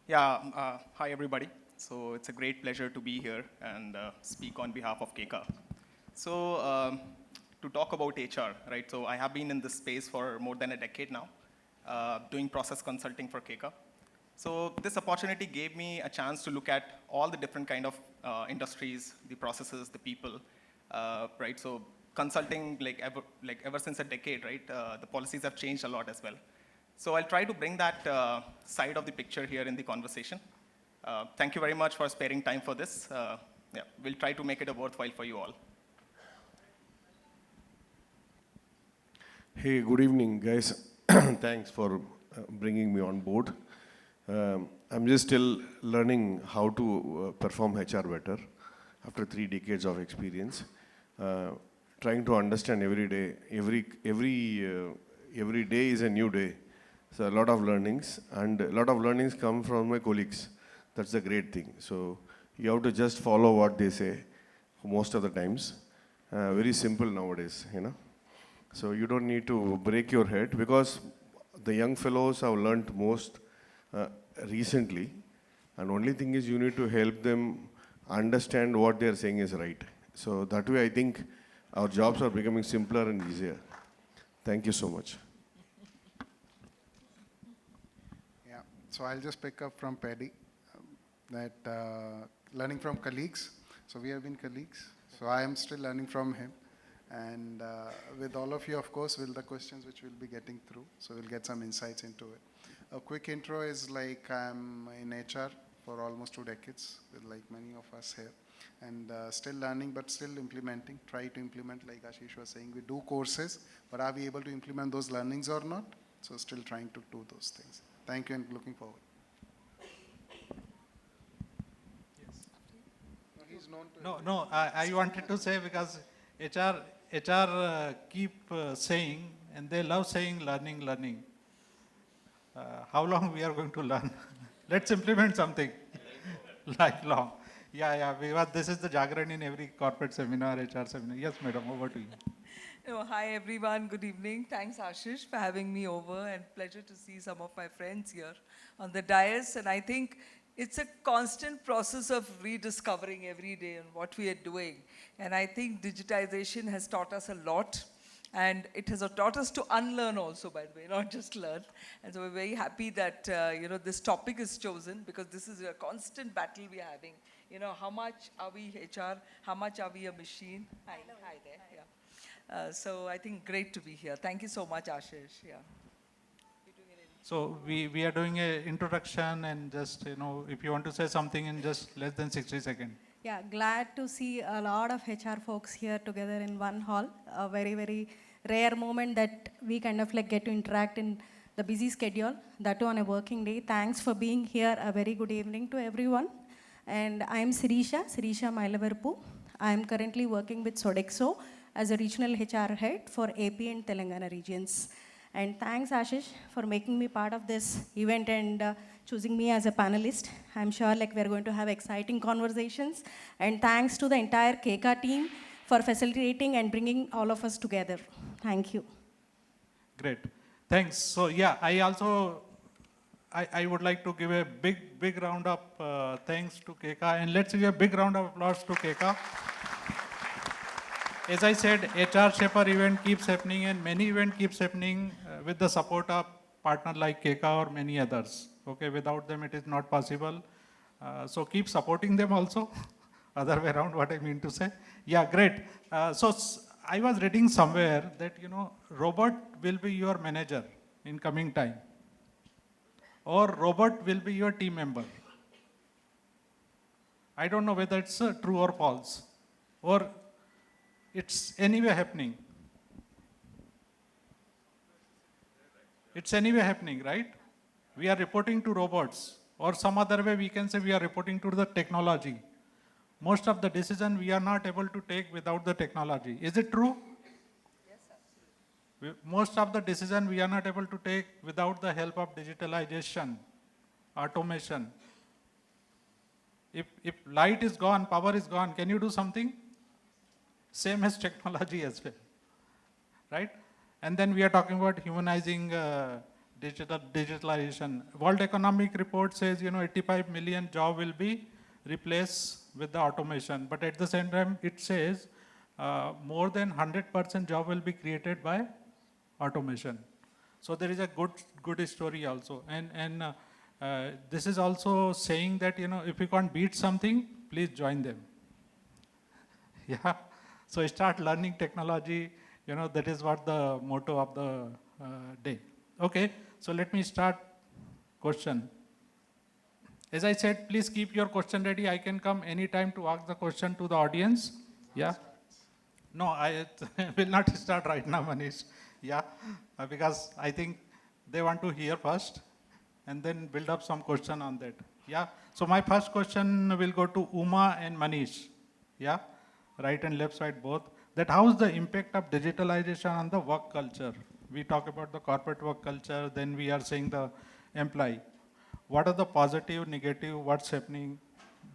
Yeah, hi everybody. So it's a great pleasure to be here and speak on behalf of Keka. So to talk about HR, right? So I have been in this space for more than a decade now, doing process consulting for Keka. So this opportunity gave me a chance to look at all the different kind of industries, the processes, the people, right? So consulting, like ever since a decade, right? The policies have changed a lot as well. So I'll try to bring that side of the picture here in the conversation. Thank you very much for sparing time for this. Yeah, we'll try to make it a worthwhile for you all. Hey, good evening, guys. Thanks for bringing me on board. I'm just still learning how to perform HR better after 3 decades of experience. Trying to understand every day, every day is a new day. So a lot of learnings, and a lot of learnings come from my colleagues. That's the great thing. So you have to just follow what they say most of the times. Very simple nowadays, you know. So you don't need to break your head because the young fellows have learned most recently. And only thing is you need to help them understand what they're saying is right. So that way I think our jobs are becoming simpler and easier. Thank you so much. Yeah, so I'll just pick up from Paddy, learning from colleagues. So we have been colleagues. So I am still learning from him. And with all of you, of course, will the questions which we'll be getting through. So we'll get some insights into it. A quick intro is like I'm in HR for almost 2 decades, with like many of us here. And still learning, but still implementing, try to implement, like Ashish was saying, we do courses, but are we able to implement those learnings or not? So still trying to do those things. Thank you and looking forward. I wanted to say because HR keep saying, and they love saying learning. How long we are going to learn? Let's implement something lifelong. Yeah, because this is the jargon in every corporate seminar, HR seminar. Yes, madam, over to you. Hi everyone, good evening. Thanks Ashish for having me over, and pleasure to see some of my friends here on the dais. And I think it's a constant process of rediscovering every day on what we are doing. And I think digitization has taught us a lot. And it has taught us to unlearn also, by the way, not just learn. And so we're very happy that this topic is chosen, because this is a constant battle we're having. You know, how much are we HR? How much are we a machine? Hi there. Yeah. So I think great to be here. Thank you so much, Ashish. Yeah. So we are doing an introduction, and just, if you want to say something in just less than 60 seconds. Yeah, glad to see a lot of HR folks here together in one hall. A very, very rare moment that we kind of like get to interact in the busy schedule, that too on a working day. Thanks for being here. A very good evening to everyone. And I'm Sirisha Mailavarpu. I'm currently working with Sodexo as a regional HR head for AP and Telangana regions. And thanks, Ashish, for making me part of this event and choosing me as a panelist. I'm sure like we're going to have exciting conversations. And thanks to the entire Keka team for facilitating and bringing all of us together. Thank you. Great. Thanks. So yeah, I would like to give a big round of thanks to Keka, and let's give a big round of applause to Keka. As I said, HR Shaper event keeps happening, and many events keeps happening with the support of partner like Keka or many others. Okay, without them it is not possible. So keep supporting them also. Other way around, what I mean to say. Yeah, great. So I was reading somewhere that, robot will be your manager in coming time, or robot will be your team member. I don't know whether it's true or false, or it's anyway happening. It's anyway happening, right? We are reporting to robots, or some other way we can say we are reporting to the technology. Most of the decision we are not able to take without the technology. Is it true? Yes, absolutely. Most of the decision we are not able to take without the help of digitalization, automation. If light is gone, power is gone, can you do something? Same as technology as well, right? And then we are talking about humanizing digitalization. World Economic Report says, 85 million job will be replaced with the automation. But at the same time, it says more than 100% job will be created by automation. So there is a good story also. And this is also saying that, if you can't beat something, please join them. Yeah. So start learning technology. That is what the motto of the day. Okay. So let me start question. As I said, please keep your question ready. I can come anytime to ask the question to the audience. Yeah. No, I will not start right now, Manish. Yeah, because I think they want to hear first and then build up some question on that. Yeah. So my first question will go to Uma and Manish. Yeah. Right and left side both. That how is the impact of digitalization on the work culture? We talk about the corporate work culture, then we are saying the employee. What are the positive, negative, what's happening?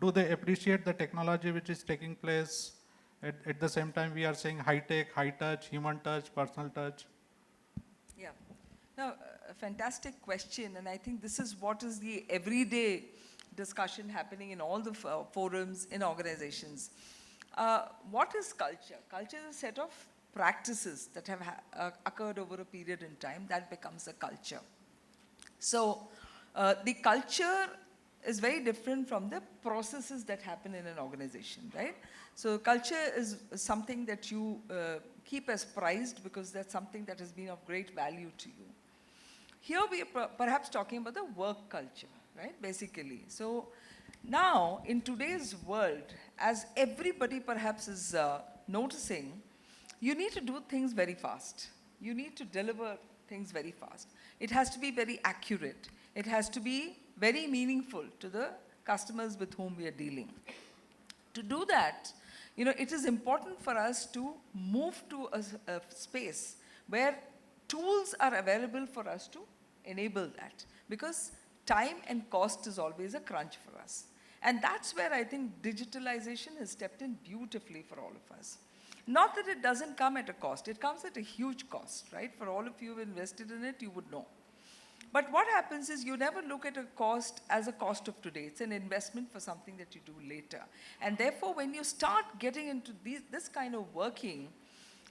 Do they appreciate the technology which is taking place? At the same time, we are saying high tech, high touch, human touch, personal touch. Yeah. Now, a fantastic question, and I think this is what is the everyday discussion happening in all the forums in organizations. What is culture? Culture is a set of practices that have occurred over a period in time that becomes a culture. So, the culture is very different from the processes that happen in an organization, right? So culture is something that you keep as prized because that's something that has been of great value to you. Here we are perhaps talking about the work culture, right, basically. So now in today's world, as everybody perhaps is noticing, you need to do things very fast. You need to deliver things very fast. It has to be very accurate. It has to be very meaningful to the customers with whom we are dealing. To do that, it is important for us to move to a space where tools are available for us to enable that, because time and cost is always a crunch for us. And that's where I think digitalization has stepped in beautifully for all of us. Not that it doesn't come at a cost, it comes at a huge cost, right? For all of you who invested in it, you would know. But what happens is you never look at a cost as a cost of today. It's an investment for something that you do later. And therefore, when you start getting into this kind of working,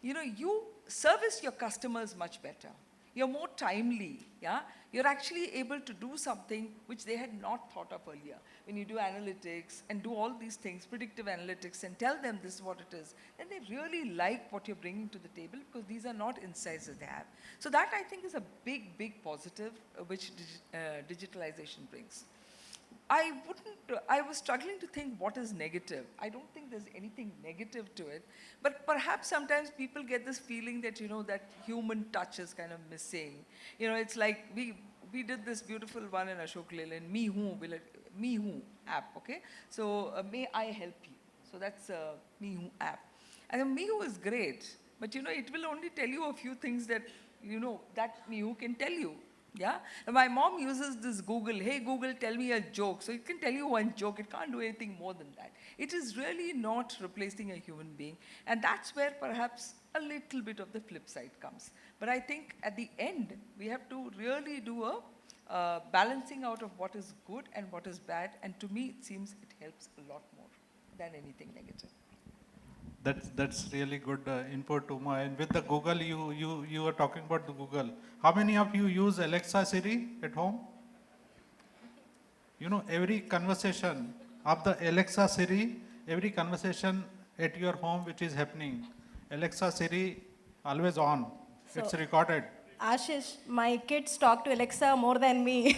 you service your customers much better. You're more timely, yeah? You're actually able to do something which they had not thought of earlier. When you do analytics and do all these things, predictive analytics, and tell them this is what it is, then they really like what you're bringing to the table because these are not insights that they have. So that, I think, is a big, big positive which digitalization brings. I was struggling to think what is negative. I don't think there's anything negative to it, but perhaps sometimes people get this feeling that, that human touch is kind of missing. It's like we did this beautiful one in Ashok Leyland, Me Who app, okay? So may I help you? So that's Me Who app. And the Me Who is great, but it will only tell you a few things that, that Me Who can tell you. Yeah, and my mom uses this Google, hey Google, tell me a joke. So it can tell you one joke, it can't do anything more than that. It is really not replacing a human being. And that's where perhaps a little bit of the flip side comes. But I think at the end, we have to really do a balancing out of what is good and what is bad. And to me, it seems it helps a lot more than anything negative. That's really good input, Uma. And with the Google, you were talking about the Google. How many of you use Alexa Siri at home? Every conversation of the Alexa Siri, every conversation at your home which is happening, Alexa Siri always on. So, it's recorded. Ashish, my kids talk to Alexa more than me.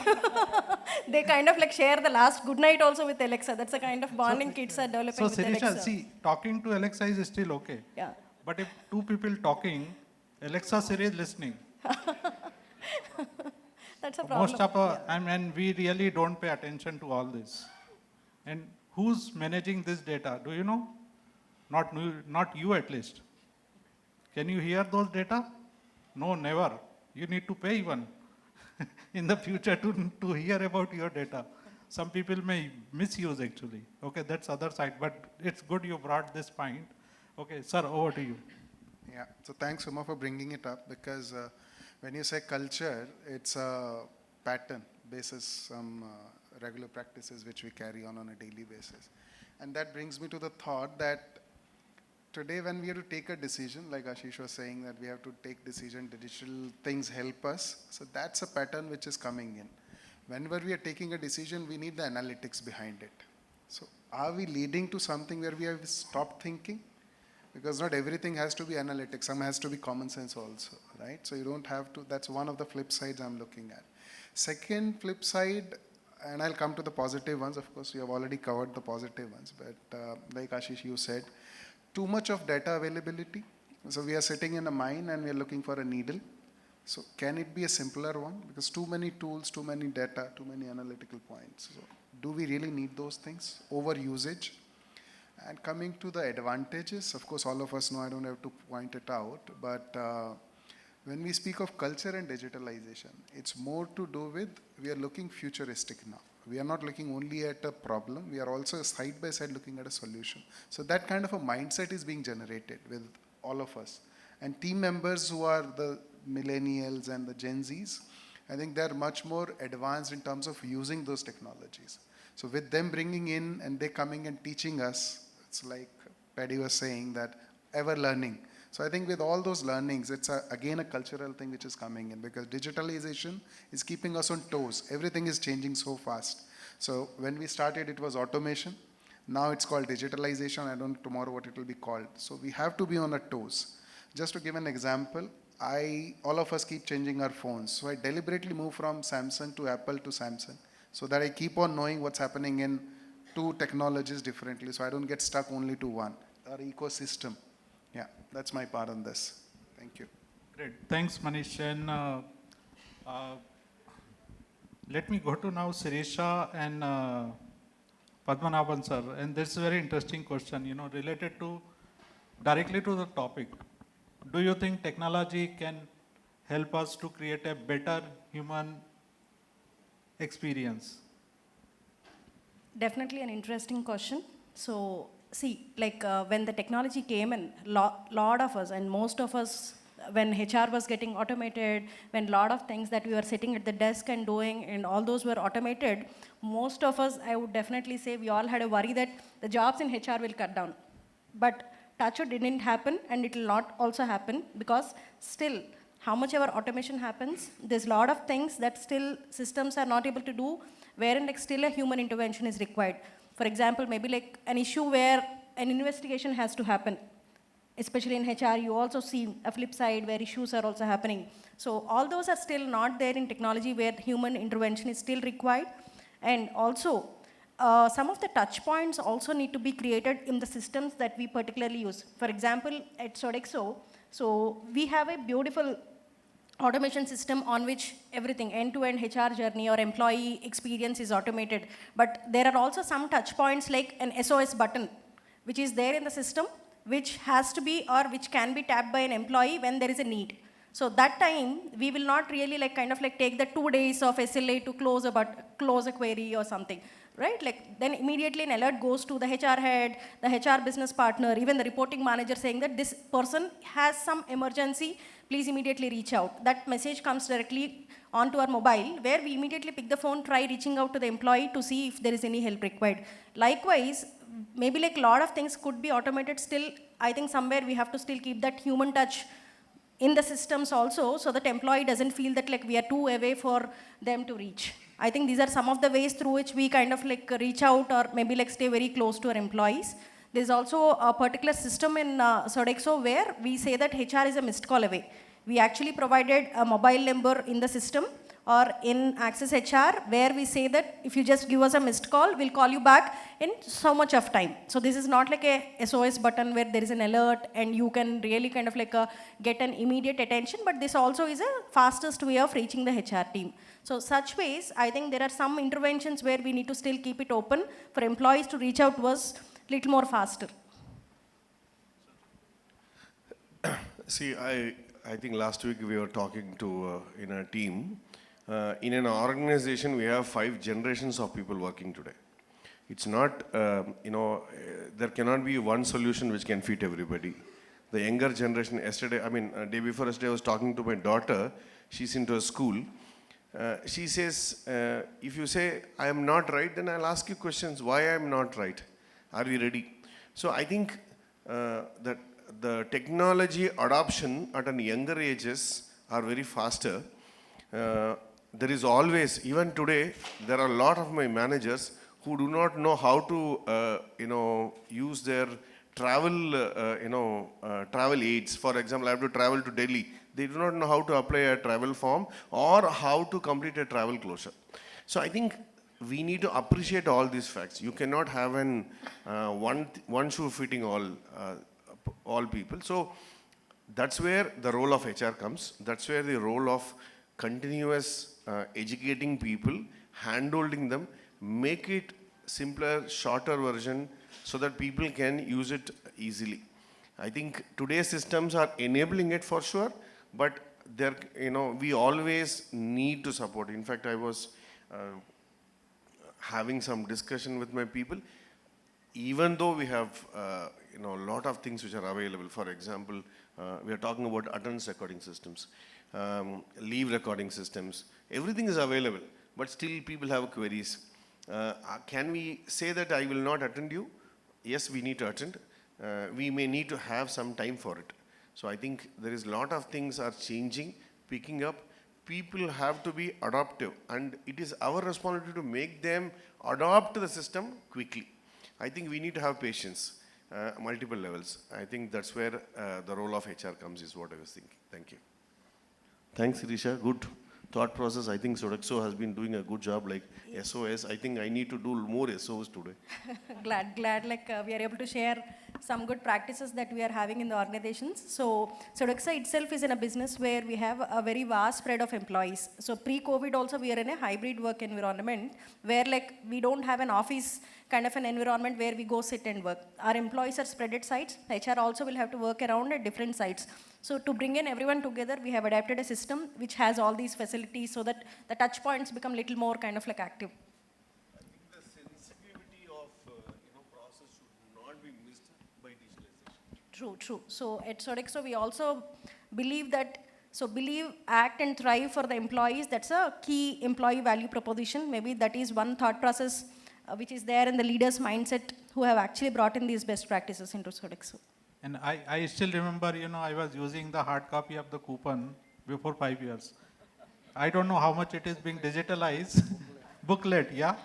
They kind of share the last good night also with Alexa. That's the kind of bonding kids are developing with Sirisha, Alexa. see, talking to Alexa is still okay. Yeah. But if two people talking, Alexa Siri is listening. That's a problem. And we really don't pay attention to all this. And who's managing this data? Do you know? Not you at least. Can you hear those data? No, never. You need to pay even in the future to hear about your data. Some people may misuse actually. Okay, that's other side, but it's good you brought this point. Okay, sir, over to you. Yeah, so thanks Uma for bringing it up, because When you say culture, it's a pattern basis some regular practices which we carry on a daily basis. And that brings me to the thought that today when we have to take a decision, like Ashish was saying that we have to take decision, digital things help us. So that's a pattern which is coming in. Whenever we are taking a decision, we need the analytics behind it. So are we leading to something where we have stopped thinking? Because not everything has to be analytics, some has to be common sense also, right? So you don't have to, that's one of the flip sides I'm looking at. Second flip side, and I'll come to the positive ones, of course, we have already covered the positive ones, but like Ashish, you said, too much of data availability. So we are sitting in a mine and we are looking for a needle. So can it be a simpler one? Because too many tools, too many data, too many analytical points. So do we really need those things? Over usage. And coming to the advantages, of course, all of us know, I don't have to point it out, but when we speak of culture and digitalization, it's more to do with, we are looking futuristic now. We are not looking only at a problem, we are also side by side looking at a solution. So that kind of a mindset is being generated with all of us. And team members who are the millennials and the Gen Zs, I think they're much more advanced in terms of using those technologies. So with them bringing in and they coming and teaching us, it's like Paddy was saying that ever learning. So I think with all those learnings, it's again a cultural thing which is coming in because digitalization is keeping us on toes. Everything is changing so fast. So when we started, it was automation. Now it's called digitalization. I don't know tomorrow what it will be called. So we have to be on our toes. Just to give an example, all of us keep changing our phones. So I deliberately move from Samsung to Apple to Samsung so that I keep on knowing what's happening in two technologies differently. So I don't get stuck only to one, our ecosystem. Yeah, that's my part on this. Thank you. Great. Thanks, Manish. And let me go to now Sirisha and Padmanabhan sir. And this is a very interesting question, related to directly to the topic. Do you think technology can help us to create a better human experience? Definitely an interesting question. So, see, like when the technology came in, lot of us and most of us, when HR was getting automated, when a lot of things that we were sitting at the desk and doing, and all those were automated, most of us, I would definitely say, we all had a worry that the jobs in HR will cut down. But touch wood, didn't happen, and it will not also happen because still, how much ever automation happens, there's a lot of things that still systems are not able to do, wherein like still a human intervention is required. For example, maybe like an issue where an investigation has to happen. Especially in HR, you also see a flip side where issues are also happening. So all those are still not there in technology where human intervention is still required. And also, some of the touch points also need to be created in the systems that we particularly use. For example, at Sodexo, so we have a beautiful automation system on which everything end-to-end HR journey or employee experience is automated. But there are also some touch points like an SOS button, which is there in the system, which has to be or which can be tapped by an employee when there is a need. So that time, we will not really like kind of like take the 2 days of SLA to close a query or something, right? Like then immediately an alert goes to the HR head, the HR business partner, even the reporting manager saying that this person has some emergency, please immediately reach out. That message comes directly onto our mobile where we immediately pick the phone, try reaching out to the employee to see if there is any help required. Likewise, maybe like a lot of things could be automated still. I think somewhere we have to still keep that human touch in the systems also so that employee doesn't feel that like we are too away for them to reach. I think these are some of the ways through which we kind of like reach out or maybe like stay very close to our employees. There's also a particular system in Sodexo where we say that HR is a missed call away. We actually provided a mobile number in the system or in Access HR where we say that if you just give us a missed call, we'll call you back in so much of time. So this is not like a SOS button where there is an alert and you can really kind of like get an immediate attention, but this also is a fastest way of reaching the HR team. So such ways, I think there are some interventions where we need to still keep it open for employees to reach out to us a little more faster. See, I think last week we were talking to in a team. In an organization, we have 5 generations of people working today. It's not, there cannot be one solution which can fit everybody. The younger generation, day before yesterday, I was talking to my daughter. she's into a school. She says, if you say, I am not right, then I'll ask you questions, why I am not right? Are we ready? So I think that the technology adoption at an younger ages are very faster. There is always, even today, there are a lot of my managers who do not know how to, use their travel aids. For example, I have to travel to Delhi. They do not know how to apply a travel form or how to complete a travel closure. So I think we need to appreciate all these facts. You cannot have one shoe fitting all people. So that's where the role of HR comes. That's where the role of continuous educating people, handholding them, make it simpler, shorter version so that people can use it easily. I think today's systems are enabling it for sure, but we always need to support. In fact, I was having some discussion with my people. Even though we have a lot of things which are available, for example, we are talking about attendance recording systems, leave recording systems, everything is available, but still people have queries. Can we say that I will not attend you? Yes, we need to attend. We may need to have some time for it. So I think there is a lot of things are changing, picking up. People have to be adaptive, and it is our responsibility to make them adopt the system quickly. I think we need to have patience, multiple levels. I think that's where the role of HR comes, is what I was thinking. Thank you. Thanks, Risha. Good thought process. I think Sodexo has been doing a good job, like SOS. I think I need to do more SOS today. glad we are able to share some good practices that we are having in the organizations. So Sodexo itself is in a business where we have a very vast spread of employees. So pre-COVID also we are in a hybrid work environment where we don't have an office kind of an environment where we go sit and work. Our employees are spread at sites. HR also will have to work around at different sites. So to bring in everyone together, we have adapted a system which has all these facilities so that the touch points become little more kind of active. I think the sensitivity of process should not be missed by digitalization. True. So at Sodexo, we also believe that, believe, act and thrive for the employees. That's a key employee value proposition. Maybe that is one thought process which is there in the leaders' mindset who have actually brought in these best practices into Sodexo. And I still remember, I was using the hard copy of the coupon before 5 years. I don't know how much it is being digitalized. Booklet, yeah.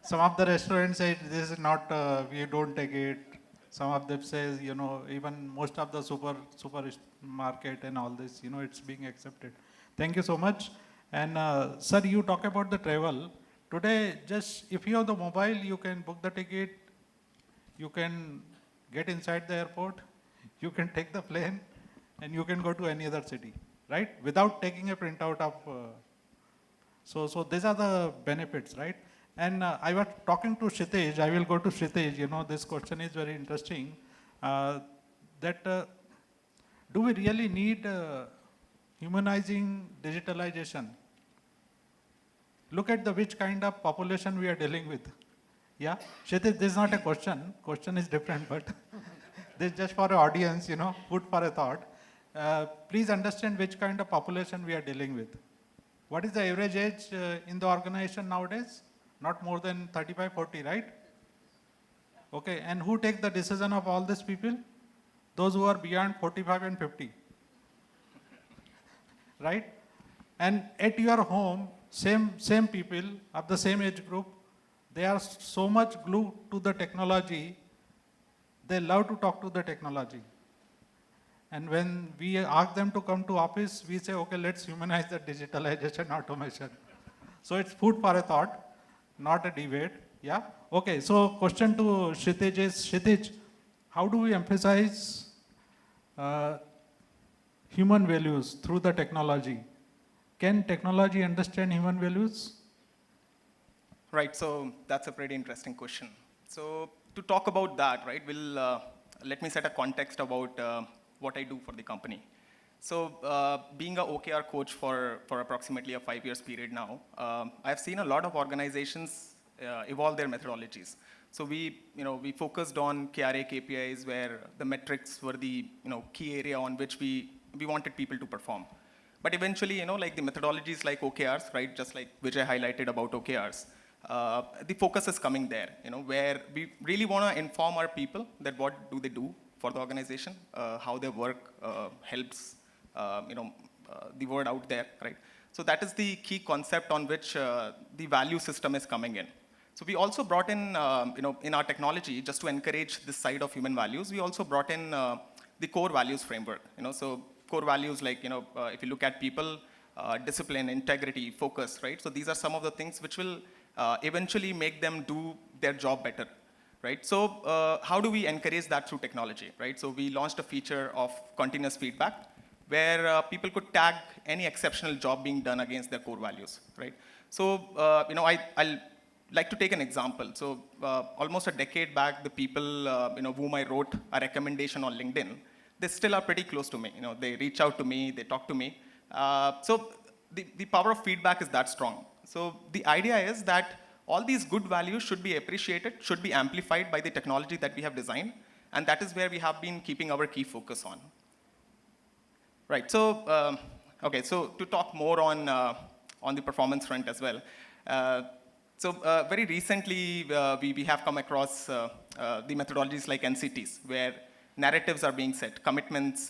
Some of the restaurants say this is not, we don't take it. Some of them says, even most of the supermarket and all this, it's being accepted. Thank you so much. And sir, you talk about the travel. Today, just if you have the mobile, you can book the ticket, you can get inside the airport, you can take the plane, and you can go to any other city, right? Without taking a printout of. So these are the benefits, right? And I was talking to Kshitij. I will go to Kshitij. This question is very interesting. Do we really need humanizing digitalization? Look at which kind of population we are dealing with. Yeah, Kshitij, this is not a question. Question is different, but this is just for an audience, food for a thought. Please understand which kind of population we are dealing with. What is the average age in the organization nowadays? Not more than 35, 40, right? Okay, and who take the decision of all these people? Those who are beyond 45 and 50. Right? And at your home, same people of the same age group, they are so much glued to the technology, they love to talk to the technology. And when we ask them to come to office, we say, okay, let's humanize the digitalization automation. So it's food for a thought, not a debate. Yeah? Okay, so question to Kshitij is, Kshitij, how do we emphasize human values through the technology? Can technology understand human values? Right, so that's a pretty interesting question. So to talk about that, right, let me set a context about what I do for the company. So being a OKR coach for approximately a 5 years period now, I've seen a lot of organizations evolve their methodologies. So we focused on KRA KPIs where the metrics were the key area on which we wanted people to perform. But eventually, like the methodologies like OKRs, right, just like Vijay highlighted about OKRs, the focus is coming there, where we really want to inform our people that what do they do for the organization, how their work helps, the word out there, right? So that is the key concept on which the value system is coming in. So we also brought in, in our technology, just to encourage this side of human values, we also brought in the core values framework. So core values like, if you look at people, discipline, integrity, focus, right? So these are some of the things which will eventually make them do their job better, right? So how do we encourage that through technology, right? So we launched a feature of continuous feedback where people could tag any exceptional job being done against their core values, right? So, I'll like to take an example. So almost a decade back, the people, whom I wrote a recommendation on LinkedIn, they still are pretty close to me. They reach out to me, they talk to me. So the power of feedback is that strong. So the idea is that all these good values should be appreciated, should be amplified by the technology that we have designed, and that is where we have been keeping our key focus on. Right, so, okay, so to talk more on the performance front as well. Very recently, we have come across the methodologies like NCTs, where narratives are being set, commitments,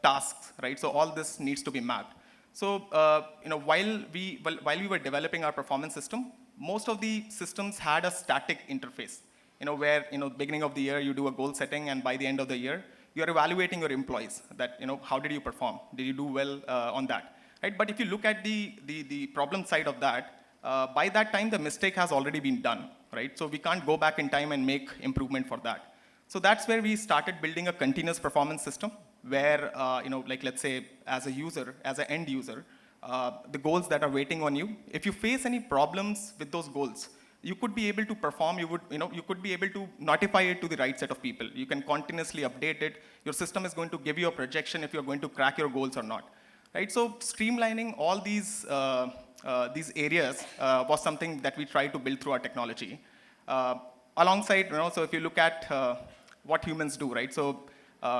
tasks, right? So all this needs to be mapped. So, while we were developing our performance system, most of the systems had a static interface, where, beginning of the year, you do a goal setting, and by the end of the year, you're evaluating your employees that, how did you perform? Did you do well on that, right? But if you look at the problem side of that, by that time, the mistake has already been done, right? So we can't go back in time and make improvement for that. So that's where we started building a continuous performance system where, like let's say as a user, as an end user, the goals that are waiting on you, if you face any problems with those goals, you could be able to perform, you could be able to notify it to the right set of people. You can continuously update it. Your system is going to give you a projection if you're going to crack your goals or not, right? So streamlining all these areas was something that we tried to build through our technology. Alongside, so if you look at what humans do, right? So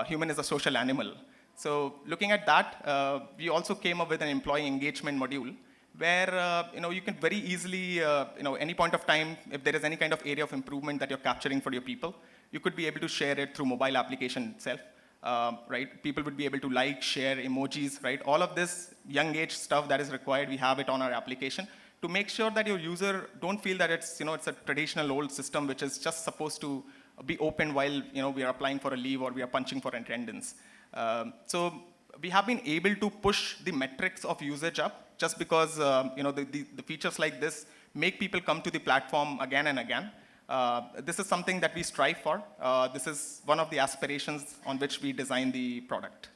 human is a social animal. So looking at that, we also came up with an employee engagement module where you can very easily, any point of time, if there is any kind of area of improvement that you're capturing for your people, you could be able to share it through mobile application itself, right? People would be able to like, share emojis, right? All of this young age stuff that is required, we have it on our application to make sure that your user don't feel that it's, it's a traditional old system which is just supposed to be opened while, we are applying for a leave or we are punching for attendance. So we have been able to push the metrics of usage up just because the features like this make people come to the platform again and again. This is something that we strive for. This is one of the aspirations on which we design the product.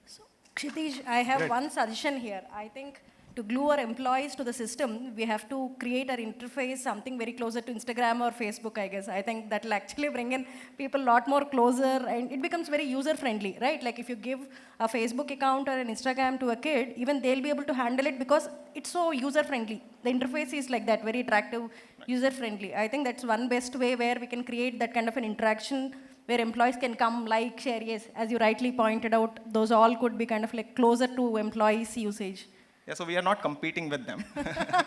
So, Kshitij, I have one suggestion here. I think to glue our employees to the system, we have to create our interface something very closer to Instagram or Facebook, I guess. I think that will actually bring in people a lot more closer and it becomes very user-friendly, right? Like if you give a Facebook account or an Instagram to a kid, even they'll be able to handle it because it's so user-friendly. The interface is like that, very attractive, user-friendly. I think that's one best way where we can create that kind of an interaction where employees can come, like, share. Yes, as you rightly pointed out, those all could be kind of like closer to employees' usage. Yeah, so we are not competing with them.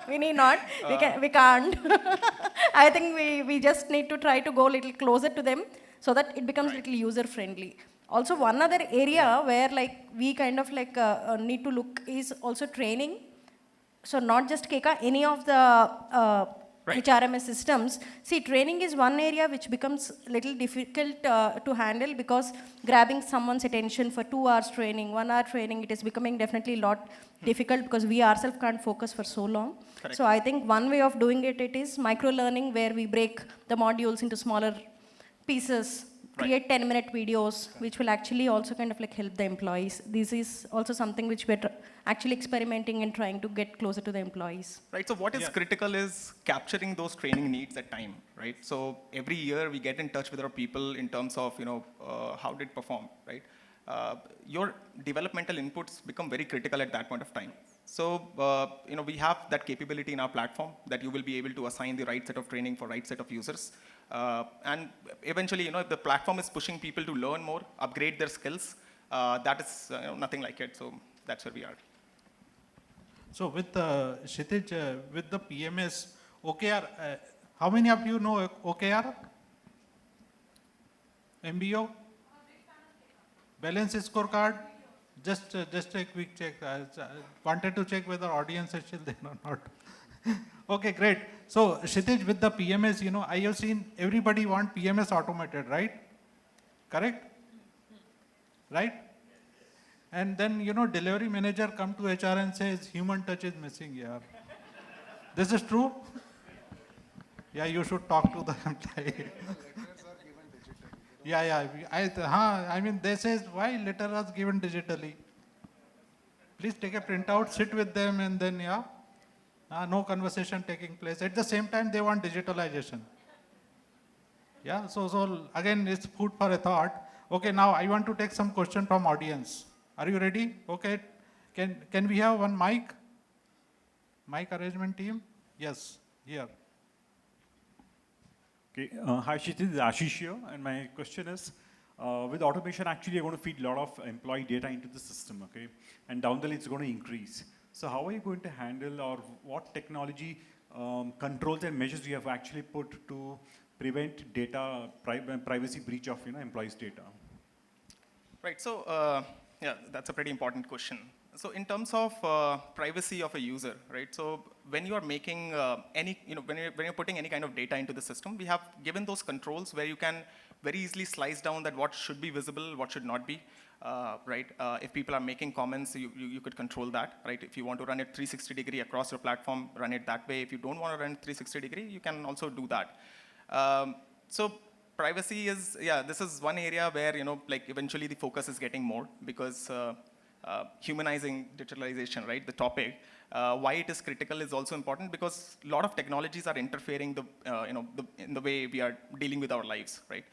We need not. We can't. I think we just need to try to go a little closer to them so that it becomes a little user-friendly. Also, one other area where like we kind of like need to look is also training. So not just Keka, any of the HRMS systems. See, training is one area which becomes a little difficult to handle because grabbing someone's attention for 2 hours training, 1 hour training, it is becoming definitely a lot difficult because we ourselves can't focus for so long. Correct. So I think one way of doing it is micro-learning where we break the modules into smaller pieces, create 10-minute videos, which will actually also kind of like help the employees. This is also something which we're actually experimenting and trying to get closer to the employees. Right, so what is critical is capturing those training needs at time, right? So every year we get in touch with our people in terms of, how did perform, right? Your developmental inputs become very critical at that point of time. So, we have that capability in our platform that you will be able to assign the right set of training for right set of users. And eventually, if the platform is pushing people to learn more, upgrade their skills, that is nothing like it. So that's where we are. So with Kshitij, with the PMS, OKR, how many of you know OKR? MBO? Balance scorecard? Just a quick check. Wanted to check whether audience is still there or not. Okay, great. So Kshitij, with the PMS, you know, I have seen everybody want PMS automated, right? Correct? Right? And then, you know, delivery manager come to HR and says, human touch is missing here. This is true? Yeah, you should talk to the employee. Yeah. I mean, they says, why letter was given digitally? Please take a printout, sit with them, and then, no conversation taking place. At the same time, they want digitalization. Yeah, so again, it's food for a thought. Okay, now I want to take some question from audience. Are you ready? Okay, can we have one mic? Mic arrangement team? Yes, here. Okay, hi Kshitij, this is Ashish here, and my question is, with automation, actually you're going to feed a lot of employee data into the system, okay? And down the line, it's going to increase. So how are you going to handle, or what technology controls and measures you have actually put to prevent data privacy breach of employees' data? Right. So yeah, that's a pretty important question. So in terms of privacy of a user, right? So when you are making when you're putting any kind of data into the system, we have given those controls where you can very easily slice down that what should be visible, what should not be, right? If people are making comments, you could control that, right? If you want to run it 360 degree across your platform, run it that way. If you don't want to run it 360 degree, you can also do that. So privacy is, this is one area where, like eventually the focus is getting more because humanizing digitalization, right, the topic, why it is critical is also important because a lot of technologies are interfering in the way we are dealing with our lives, right?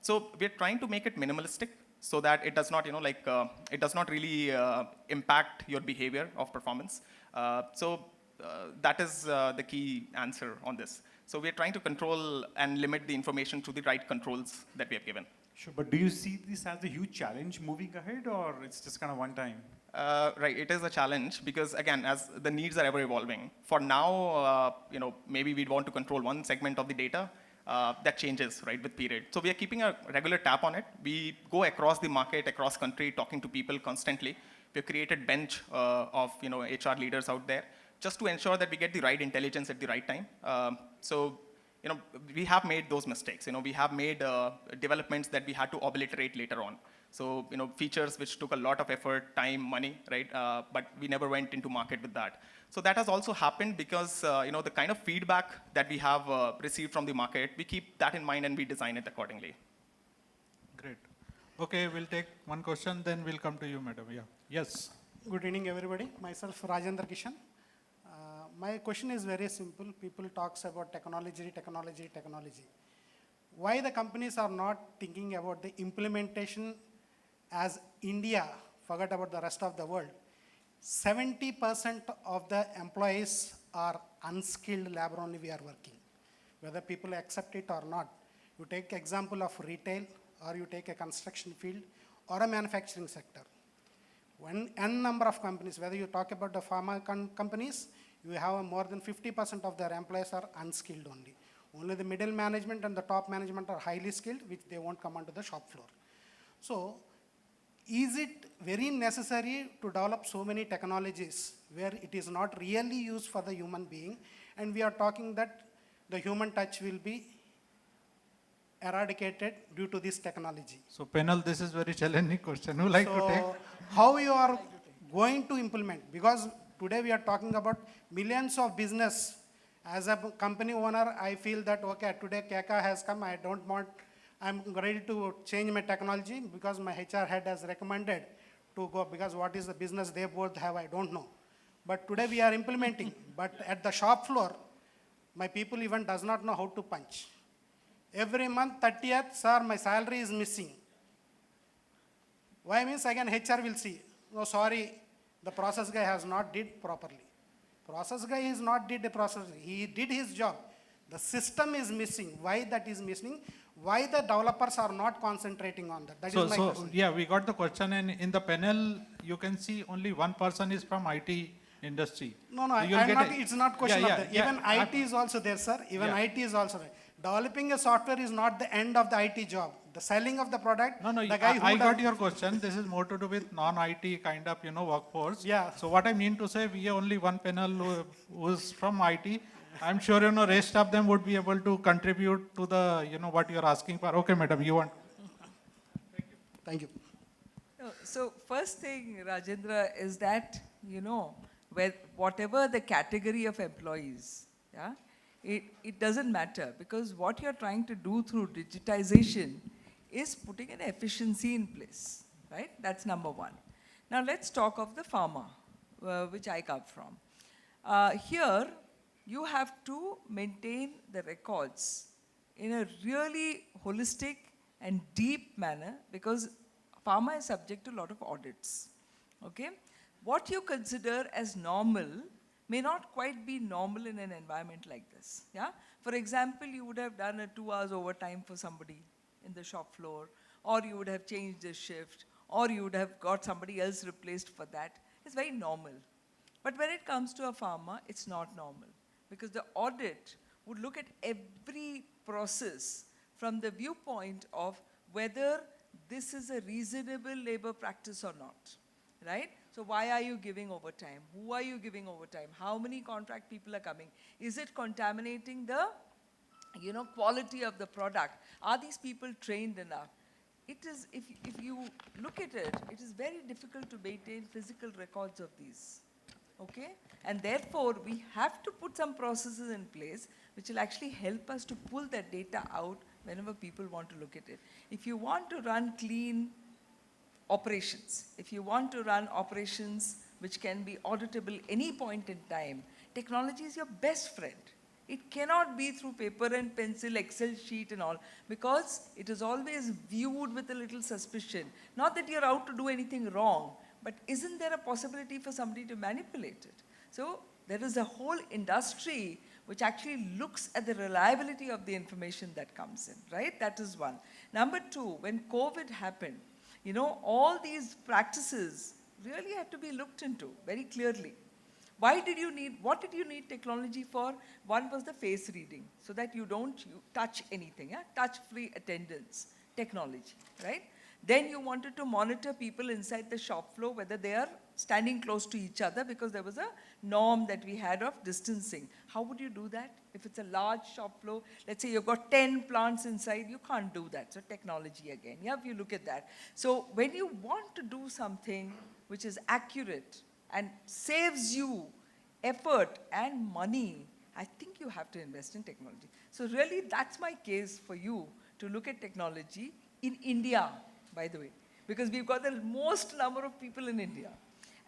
So we're trying to make it minimalistic so that it does not, it does not really impact your behavior of performance. That is the key answer on this. So we're trying to control and limit the information to the right controls that we have given. Sure, but do you see this as a huge challenge moving ahead, or it's just kind of one time? Right, it is a challenge because again, as the needs are ever evolving. For now, maybe we'd want to control one segment of the data. That changes, right, with period. So we are keeping a regular tap on it. We go across the market, across country, talking to people constantly. We've created bench of HR leaders out there just to ensure that we get the right intelligence at the right time. We have made those mistakes. We have made developments that we had to obliterate later on. So, features which took a lot of effort, time, money, right? But we never went into market with that. So that has also happened because, the kind of feedback that we have received from the market, we keep that in mind and we design it accordingly. Great. Okay, we'll take one question, then we'll come to you, madam. Yeah. Yes. Good evening, everybody. Myself, Rajendra Kishan. My question is very simple. People talks about technology. Why the companies are not thinking about the implementation as India, forget about the rest of the world. 70% of the employees are unskilled labor only we are working, whether people accept it or not. You take example of retail, or you take a construction field, or a manufacturing sector. When n number of companies, whether you talk about the pharma companies, you have more than 50% of their employees are unskilled only. Only the middle management and the top management are highly skilled, which they won't come onto the shop floor. So, is it very necessary to develop so many technologies where it is not really used for the human being, and we are talking that the human touch will be eradicated due to this technology? So panel, this is very challenging question. Who like to take? How you are going to implement? Because today we are talking about millions of business. As a company owner, I feel that, okay, today Keka has come, I'm ready to change my technology because my HR head has recommended to go, because what is the business they both have, I don't know. But today we are implementing, but at the shop floor, my people even does not know how to punch. Every month, 30th, sir, my salary is missing. Why means again HR will see, no, sorry, the process guy has not did properly. Process guy is not did the process, he did his job. The system is missing. Why that is missing? Why the developers are not concentrating on that? That is my question. Yeah, we got the question, and in the panel, you can see only one person is from IT industry. No, no, So you'll I'm get not, a- it's not question Yeah, of that. yeah, Even yeah. IT is also there, sir. Even Yeah. IT is also there. Developing a software is not the end of the IT job. The selling of the product, No, no, the guy who I got does- your question. This is more to do with non-IT kind of, workforce. Yeah. So what I mean to say, we are only one panel who's from IT. I'm sure, rest of them would be able to contribute to the, what you're asking for. Okay, madam, you want? Thank you. No, so first thing, Rajendra, is that, whatever the category of employees, yeah, it doesn't matter, because what you're trying to do through digitization is putting an efficiency in place, right? That's number one. Now let's talk of the pharma, which I come from. Here, you have to maintain the records in a really holistic and deep manner, because pharma is subject to a lot of audits, okay? What you consider as normal may not quite be normal in an environment like this, yeah? For example, you would have done a 2 hours overtime for somebody in the shop floor, or you would have changed the shift, or you would have got somebody else replaced for that. It's very normal. But when it comes to a pharma, it's not normal, because the audit would look at every process from the viewpoint of whether this is a reasonable labor practice or not, right? So why are you giving overtime? Who are you giving overtime? How many contract people are coming? Is it contaminating the, quality of the product? Are these people trained enough? It is, if you look at it, it is very difficult to maintain physical records of these, okay? And therefore, we have to put some processes in place which will actually help us to pull that data out whenever people want to look at it. If you want to run clean operations, if you want to run operations which can be auditable any point in time, technology is your best friend. It cannot be through paper and pencil, Excel sheet and all, because it is always viewed with a little suspicion. Not that you're out to do anything wrong, but isn't there a possibility for somebody to manipulate it? So there is a whole industry which actually looks at the reliability of the information that comes in, right? That is one. Number two, when COVID happened, all these practices really had to be looked into very clearly. What did you need technology for? One was the face reading, so that you don't touch anything, yeah? Touch-free attendance technology, right? Then you wanted to monitor people inside the shop floor, whether they are standing close to each other, because there was a norm that we had of distancing. How would you do that? If it's a large shop floor, let's say you've got 10 plants inside, you can't do that. So technology again, yeah, if you look at that. So when you want to do something which is accurate and saves you effort and money, I think you have to invest in technology. So really, that's my case for you to look at technology in India, by the way, because we've got the most number of people in India.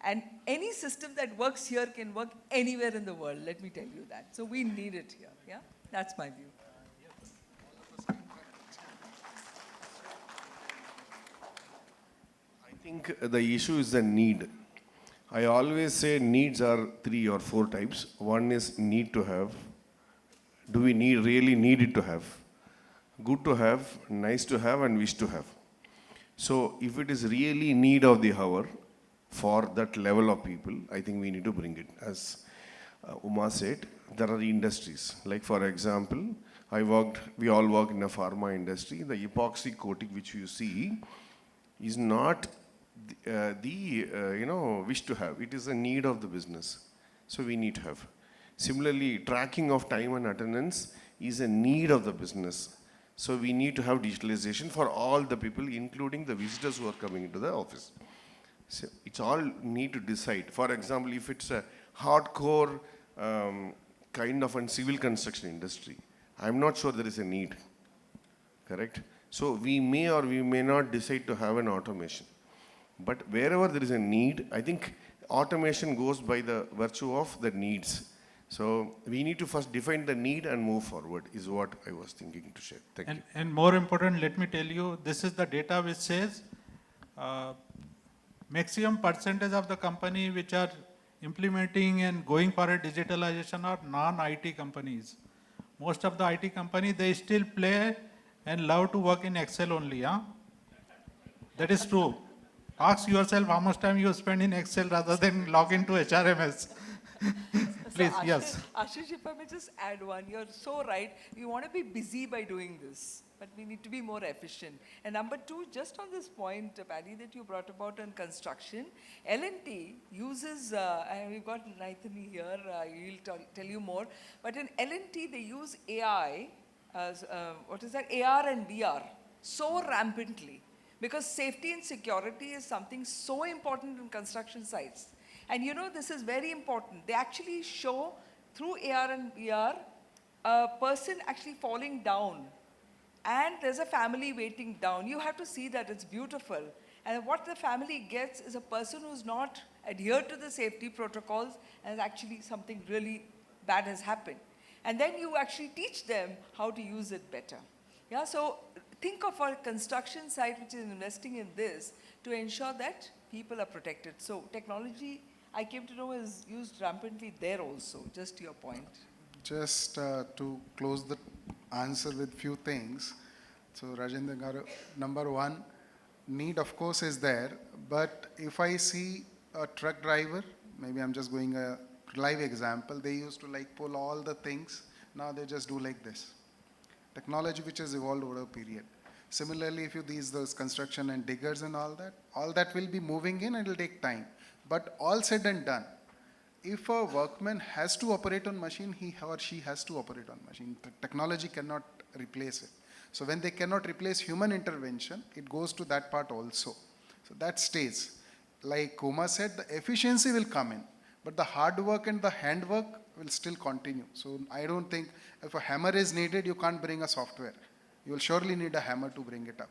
And any system that works here can work anywhere in the world, let me tell you that. So we need it here, yeah? That's my view. I think the issue is the need. I always say needs are 3 or 4 types. One is need to have. Do we really need it to have? Good to have, nice to have, and wish to have. So if it is really need of the hour for that level of people, I think we need to bring it. As Uma said, there are industries. Like for example, we all work in a pharma industry. The epoxy coating which you see is not wish to have. It is a need of the business. So we need to have. Similarly, tracking of time and attendance is a need of the business. So we need to have digitalization for all the people, including the visitors who are coming into the office. So it's all need to decide. For example, if it's a hardcore kind of a civil construction industry, I'm not sure there is a need, correct? So we may or we may not decide to have an automation. But wherever there is a need, I think automation goes by the virtue of the needs. So we need to first define the need and move forward is what I was thinking to share. Thank you. And more important, let me tell you, this is the data which says maximum percentage of the company which are implementing and going for a digitalization are non-IT companies. Most of the IT companies, they still play and love to work in Excel only, huh? That is true. Ask yourself how much time you spend in Excel rather than log into HRMS. Please, Ashish, yes. Ashish, if I may just add one, you're so right. We want to be busy by doing this, but we need to be more efficient. And number two, just on this point, Paddy, that you brought about on construction, L&T uses, and we've got Naithani here, he'll tell you more, but in L&T they use AI, what is that, AR and VR, so rampantly. Because safety and security is something so important in construction sites. And you know, this is very important. They actually show through AR and VR a person actually falling down. And there's a family waiting down. You have to see that, it's beautiful. And what the family gets is a person who's not adhered to the safety protocols and actually something really bad has happened. And then you actually teach them how to use it better. Yeah, so think of our construction site which is investing in this to ensure that people are protected. So technology, I came to know, is used rampantly there also, just to your point. Just to close the answer with few things. So Rajendra Garu, number one, need of course is there, but if I see a truck driver, maybe I'm just going a live example, they used to like pull all the things, now they just do like this. Technology which has evolved over a period. Similarly, if you those construction and diggers and all that will be moving in and it will take time. But all said and done, if a workman has to operate on machine, he or she has to operate on machine. Technology cannot replace it. So when they cannot replace human intervention, it goes to that part also. So that stays. Like Kuma said, the efficiency will come in, but the hard work and the handwork will still continue. So I don't think if a hammer is needed, you can't bring a software. You will surely need a hammer to bring it up,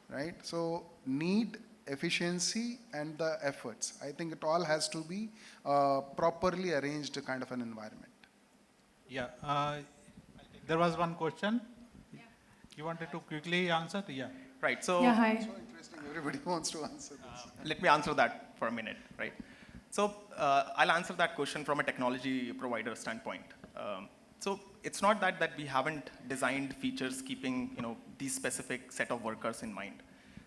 right? So need, efficiency, and the efforts. I think it all has to be properly arranged kind of an environment. Yeah, there was one question. You wanted to quickly answer? Yeah. Right, so Yeah, hi. So interesting, everybody wants to answer this. let me answer that for a minute, right? So I'll answer that question from a technology provider standpoint. So it's not that we haven't designed features keeping these specific set of workers in mind.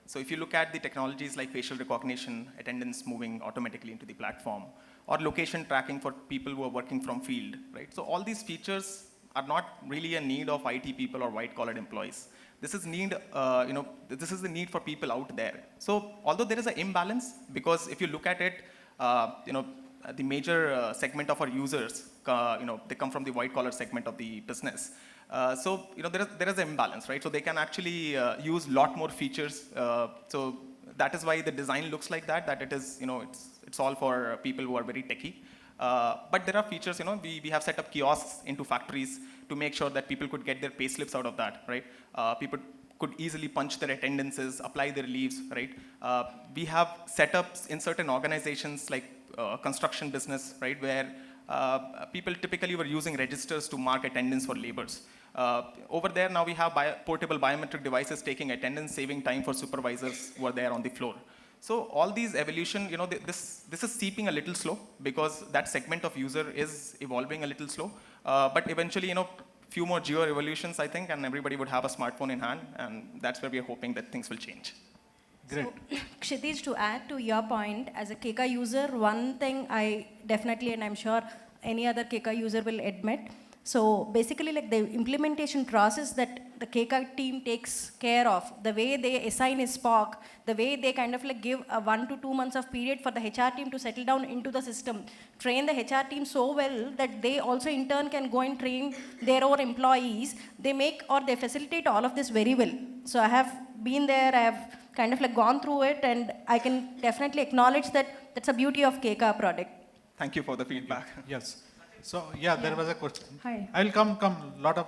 So if you look at the technologies like facial recognition, attendance moving automatically into the platform, or location tracking for people who are working from field, right? So all these features are not really a need of IT people or white-collar employees. This is this is the need for people out there. So although there is an imbalance, because if you look at it, the major segment of our users, they come from the white-collar segment of the business. So there is an imbalance, right? So they can actually use a lot more features. So that is why the design looks like that it is, it's all for people who are very techie. But there are features, we have set up kiosks into factories to make sure that people could get their pay slips out of that, right? People could easily punch their attendances, apply their leaves, right? We have setups in certain organizations like construction business, right, where people typically were using registers to mark attendance for laborers. Over there now we have portable biometric devices taking attendance, saving time for supervisors who are there on the floor. So all these evolution, this is seeping a little slow because that segment of user is evolving a little slow. But eventually, few more geo evolutions, I think, and everybody would have a smartphone in hand, and that's where we are hoping that things will change. Great. So, Kshitij, to add to your point, as a Keka user, one thing I definitely, and I'm sure any other Keka user will admit, so basically like the implementation process that the Keka team takes care of, the way they assign a SPOC, the way they kind of like give a 1 to 2 months of period for the HR team to settle down into the system, train the HR team so well that they also in turn can go and train their own employees. They make or they facilitate all of this very well. So I have been there, I have kind of like gone through it, and I can definitely acknowledge that that's a beauty of Keka product. Thank you for the feedback. Yes. So, yeah, there was a question. Hi. I'll come, lot of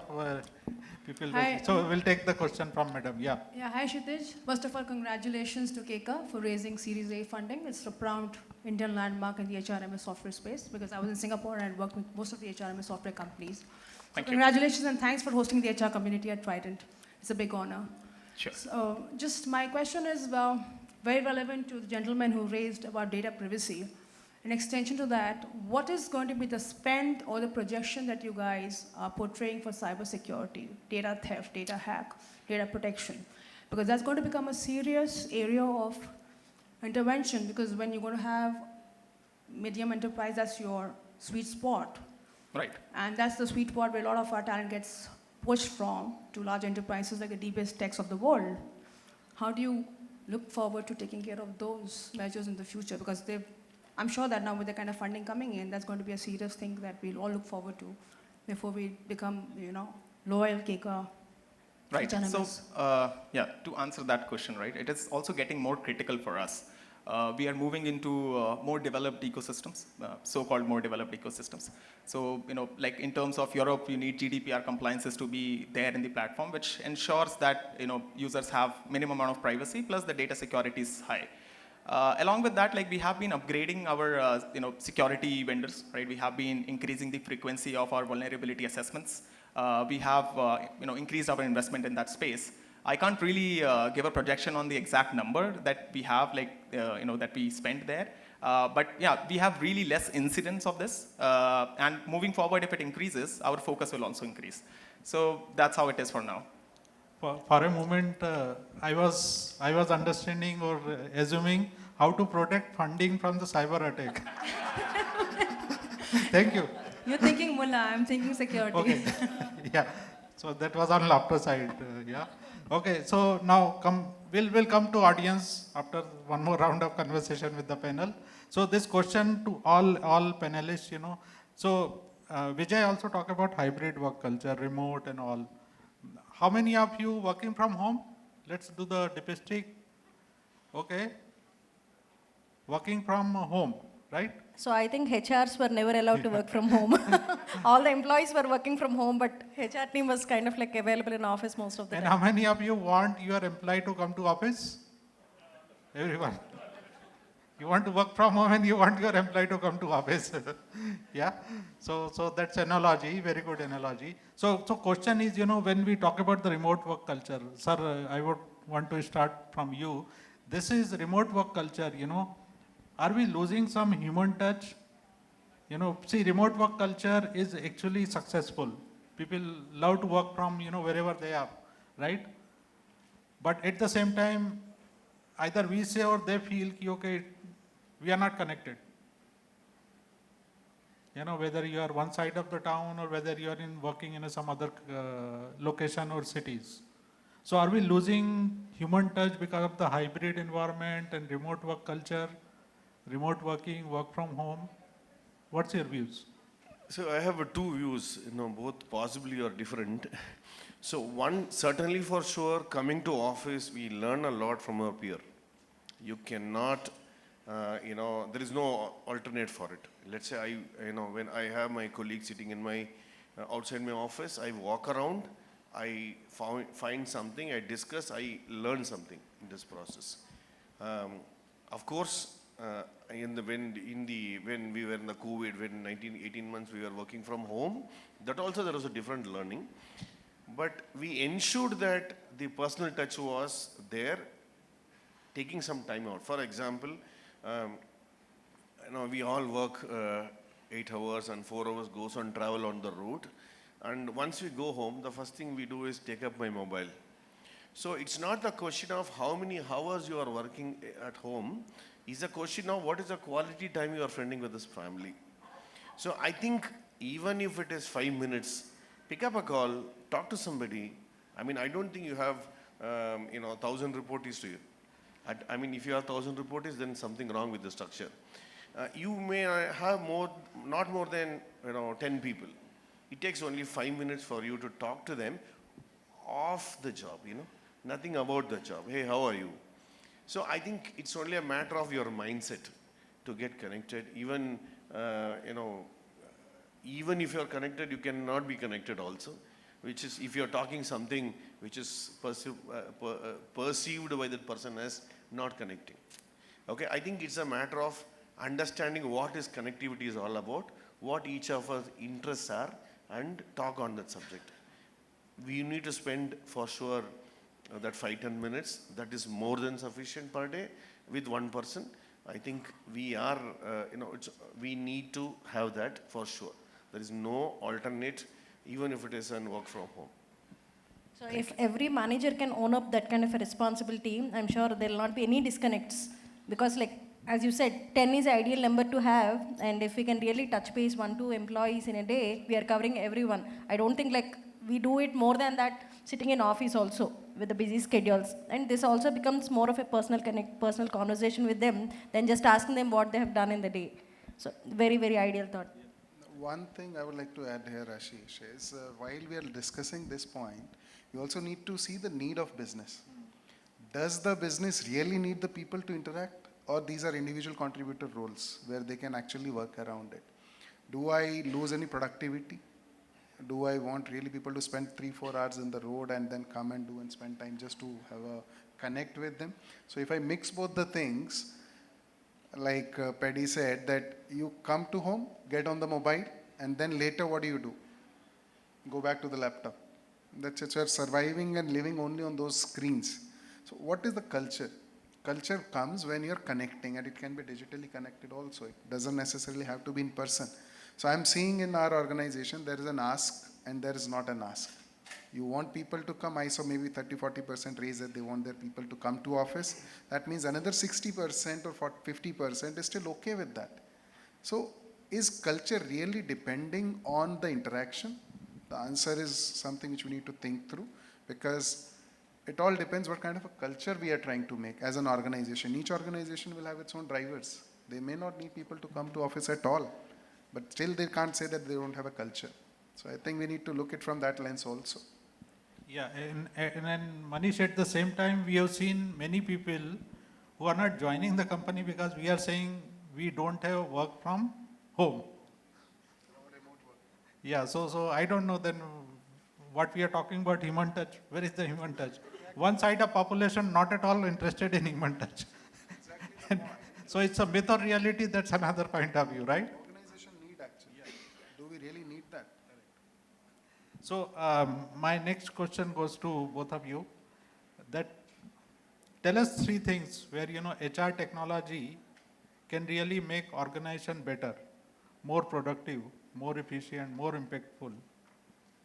people. Hi. So, we'll take the question from Madam. Yeah. Yeah, hi Kshitij. First of all, congratulations to Keka for raising Series A funding. It's a proud Indian landmark in the HRMS software space because I was in Singapore and worked with most of the HRMS software companies. Thank you. Congratulations and thanks for hosting the HR community at Trident. It's a big honor. Sure. So, just my question is very relevant to the gentleman who raised about data privacy. In extension to that, what is going to be the spend or the projection that you guys are portraying for cybersecurity, data theft, data hack, data protection? Because that's going to become a serious area of intervention because when you're going to have medium enterprise, that's your sweet spot. Right. And that's the sweet spot where a lot of our talent gets pushed from to large enterprises like the deepest techs of the world. How do you look forward to taking care of those measures in the future? Because I'm sure that now with the kind of funding coming in, that's going to be a serious thing that we'll all look forward to before we become, loyal Keka. Right. So, autonomous. yeah, to answer that question, right, it is also getting more critical for us. We are moving into more developed ecosystems, so-called more developed ecosystems. So, like in terms of Europe, you need GDPR compliances to be there in the platform, which ensures that, users have minimum amount of privacy, plus the data security is high. Along with that, like we have been upgrading our, security vendors, right? We have been increasing the frequency of our vulnerability assessments. We have, increased our investment in that space. I can't really give a projection on the exact number that we have, like, that we spent there. But yeah, we have really less incidents of this. And moving forward, if it increases, our focus will also increase. So that's how it is for now. For a moment, I was understanding or assuming how to protect funding from the cyber attack. Thank you. You're thinking mullah, I'm thinking security. Okay. Yeah. So that was on laughter side. Yeah. Okay. So now we'll come to audience after one more round of conversation with the panel. So this question to all panelists, So Vijay also talked about hybrid work culture, remote and all. How many of you working from home? Let's do the dipstick. Okay. Working from home, right? So I think HRs were never allowed to work from home. All the employees were working from home, but HR team was kind of like available in office most of the And time. how many of you want your employee to come to office? Everyone. You want to work from home and you want your employee to come to office. Yeah. So that's analogy, very good analogy. So question is, when we talk about the remote work culture, sir, I would want to start from you. This is remote work culture, Are we losing some human touch? See, remote work culture is actually successful. People love to work from, wherever they are, right? But at the same time, either we say or they feel, okay, we are not connected. Whether you are one side of the town or whether you are working in some other location or cities. So are we losing human touch because of the hybrid environment and remote work culture, remote working, work from home? What's your views? So I have two views, both possibly are different. So one, certainly for sure, coming to office, we learn a lot from our peer. You cannot, there is no alternate for it. Let's say when I have my colleagues sitting in my, outside my office, I walk around, I find something, I discuss, I learn something in this process. Of course, when we were in the COVID, when 18 months we were working from home, that also there was a different learning. But we ensured that the personal touch was there, taking some time out. For example, we all work 8 hours and 4 hours goes on travel on the route. And once we go home, the first thing we do is take up my mobile. So it's not the question of how many hours you are working at home. It's a question of what is the quality time you are spending with this family. So I think even if it is 5 minutes, pick up a call, talk to somebody. I mean, I don't think you have, 1,000 reportees to you. If you have 1,000 reportees, then something wrong with the structure. You may have not more than 10 people. It takes only 5 minutes for you to talk to them off the job, nothing about the job. Hey, how are you? So I think it's only a matter of your mindset to get connected. Even, even if you're connected, you cannot be connected also, which is if you're talking something which is perceived by that person as not connecting. Okay, I think it's a matter of understanding what is connectivity is all about, what each of our interests are, and talk on that subject. We need to spend for sure that 5-10 minutes. That is more than sufficient per day with one person. I think we are, we need to have that for sure. There is no alternate, even if it is an work from home. So if every manager can own up that kind of a responsibility, I'm sure there will not be any disconnects. Because like as you said, 10 is the ideal number to have, and if we can really touch base 1 2 employees in a day, we are covering everyone. I don't think like we do it more than that sitting in office also with the busy schedules, and this also becomes more of a personal connect, personal conversation with them than just asking them what they have done in the day. So very, very ideal thought. One thing I would like to add here, Ashish, is while we are discussing this point, you also need to see the need of business. Does the business really need the people to interact, or these are individual contributor roles where they can actually work around it? Do I lose any productivity? Do I want really people to spend 3-4 hours in the road and then come and do and spend time just to have a connect with them? So if I mix both the things, like Paddy said, that you come to home, get on the mobile, and then later what do? Go back to the laptop. That's it. You're surviving and living only on those screens. So what is the culture? Culture comes when you're connecting, and it can be digitally connected also. It doesn't necessarily have to be in person. So I'm seeing in our organization, there is an ask and there is not an ask. You want people to come, I saw maybe 30-40% raise that they want their people to come to office. That means another 60% or 50% is still okay with that. So is culture really depending on the interaction? The answer is something which we need to think through, because it all depends what kind of a culture we are trying to make as an organization. Each organization will have its own drivers. They may not need people to come to office at all, but still they can't say that they don't have a culture. So I think we need to look at it from that lens also. Yeah, and Manish, at the same time, we have seen many people who are not joining the company because we are saying we don't have work from home. Yeah, so I don't know then what we are talking about human touch. Where is the human touch? One side of population not at all interested in human touch. So it's a myth or reality, that's another point of view, right? Organization need actually. Do we really need that? So my next question goes to both of you. That tell us 3 things where HR technology can really make organization better, more productive, more efficient, more impactful.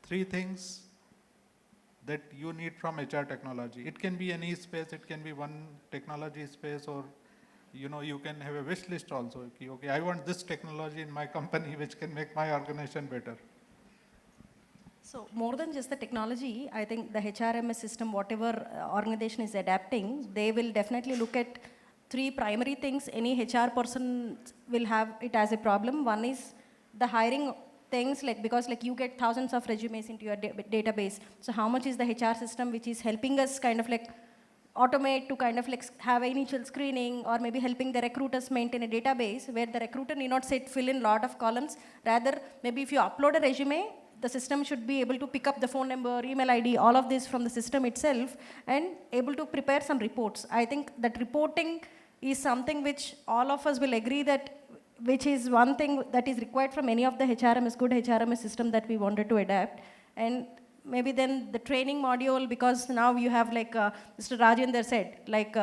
3 things that you need from HR technology. It can be any space, it can be one technology space, or you can have a wish list also. Okay, I want this technology in my company which can make my organization better. So more than just the technology, I think the HRMS system, whatever organization is adapting, they will definitely look at 3 primary things. Any HR person will have it as a problem. One is the hiring things, like because like you get thousands of resumes into your database. So how much is the HR system which is helping us kind of like automate to kind of like have initial screening, or maybe helping the recruiters maintain a database where the recruiter need not fill in lot of columns. Rather, maybe if you upload a resume, the system should be able to pick up the phone number, email ID, all of this from the system itself, and able to prepare some reports. I think that reporting is something which all of us will agree that, which is one thing that is required from any of the HRMS, good HRMS system that we wanted to adapt. And maybe then the training module, because now you have like Mr. Rajendra said, like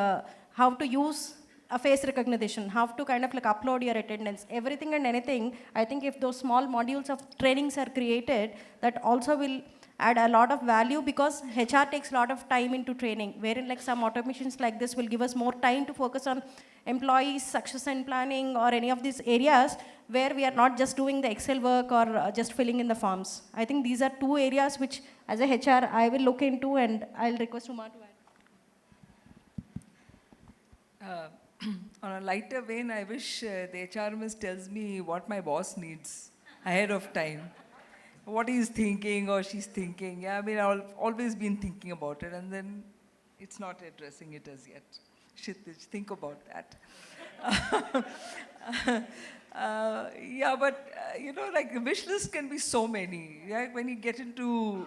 how to use a face recognition, how to kind of like upload your attendance, everything and anything. I think if those small modules of trainings are created, that also will add a lot of value, because HR takes a lot of time into training, wherein like some automations like this will give us more time to focus on employees, succession planning, or any of these areas where we are not just doing the Excel work or just filling in the forms. I think these are 2 areas which as a HR I will look into, and I'll request Uma to add. On a lighter vein, I wish the HRMS tells me what my boss needs ahead of time. What he's thinking or she's thinking. Yeah, I mean, I've always been thinking about it, and then it's not addressing it as yet. Kshitij, think about that. Yeah, but like the wish list can be so many. Yeah? When you get into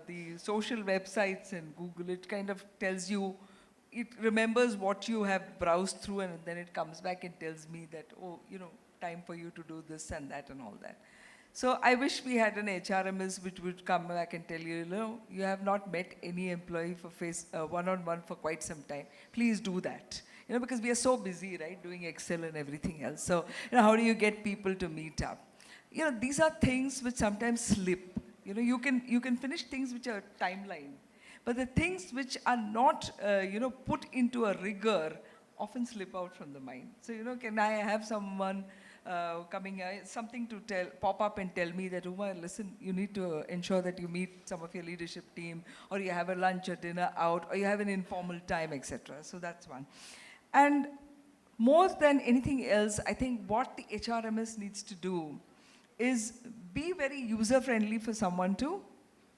the social websites and Google, it kind of tells you, it remembers what you have browsed through, and then it comes back and tells me that, oh, time for you to do this and that and all that. So I wish we had an HRMS which would come back and tell you, you have not met any employee for one-on-one for quite some time. Please do that. Because we are so busy, right, doing Excel and everything else. So, how do you get people to meet up? These are things which sometimes slip. You can finish things which are timeline, but the things which are not, put into a rigor often slip out from the mind. So, can I have someone coming, something to pop up and tell me that, Uma, listen, you need to ensure that you meet some of your leadership team, or you have a lunch or dinner out, or you have an informal time, etc. So that's one. And more than anything else, I think what the HRMS needs to do is be very user-friendly for someone to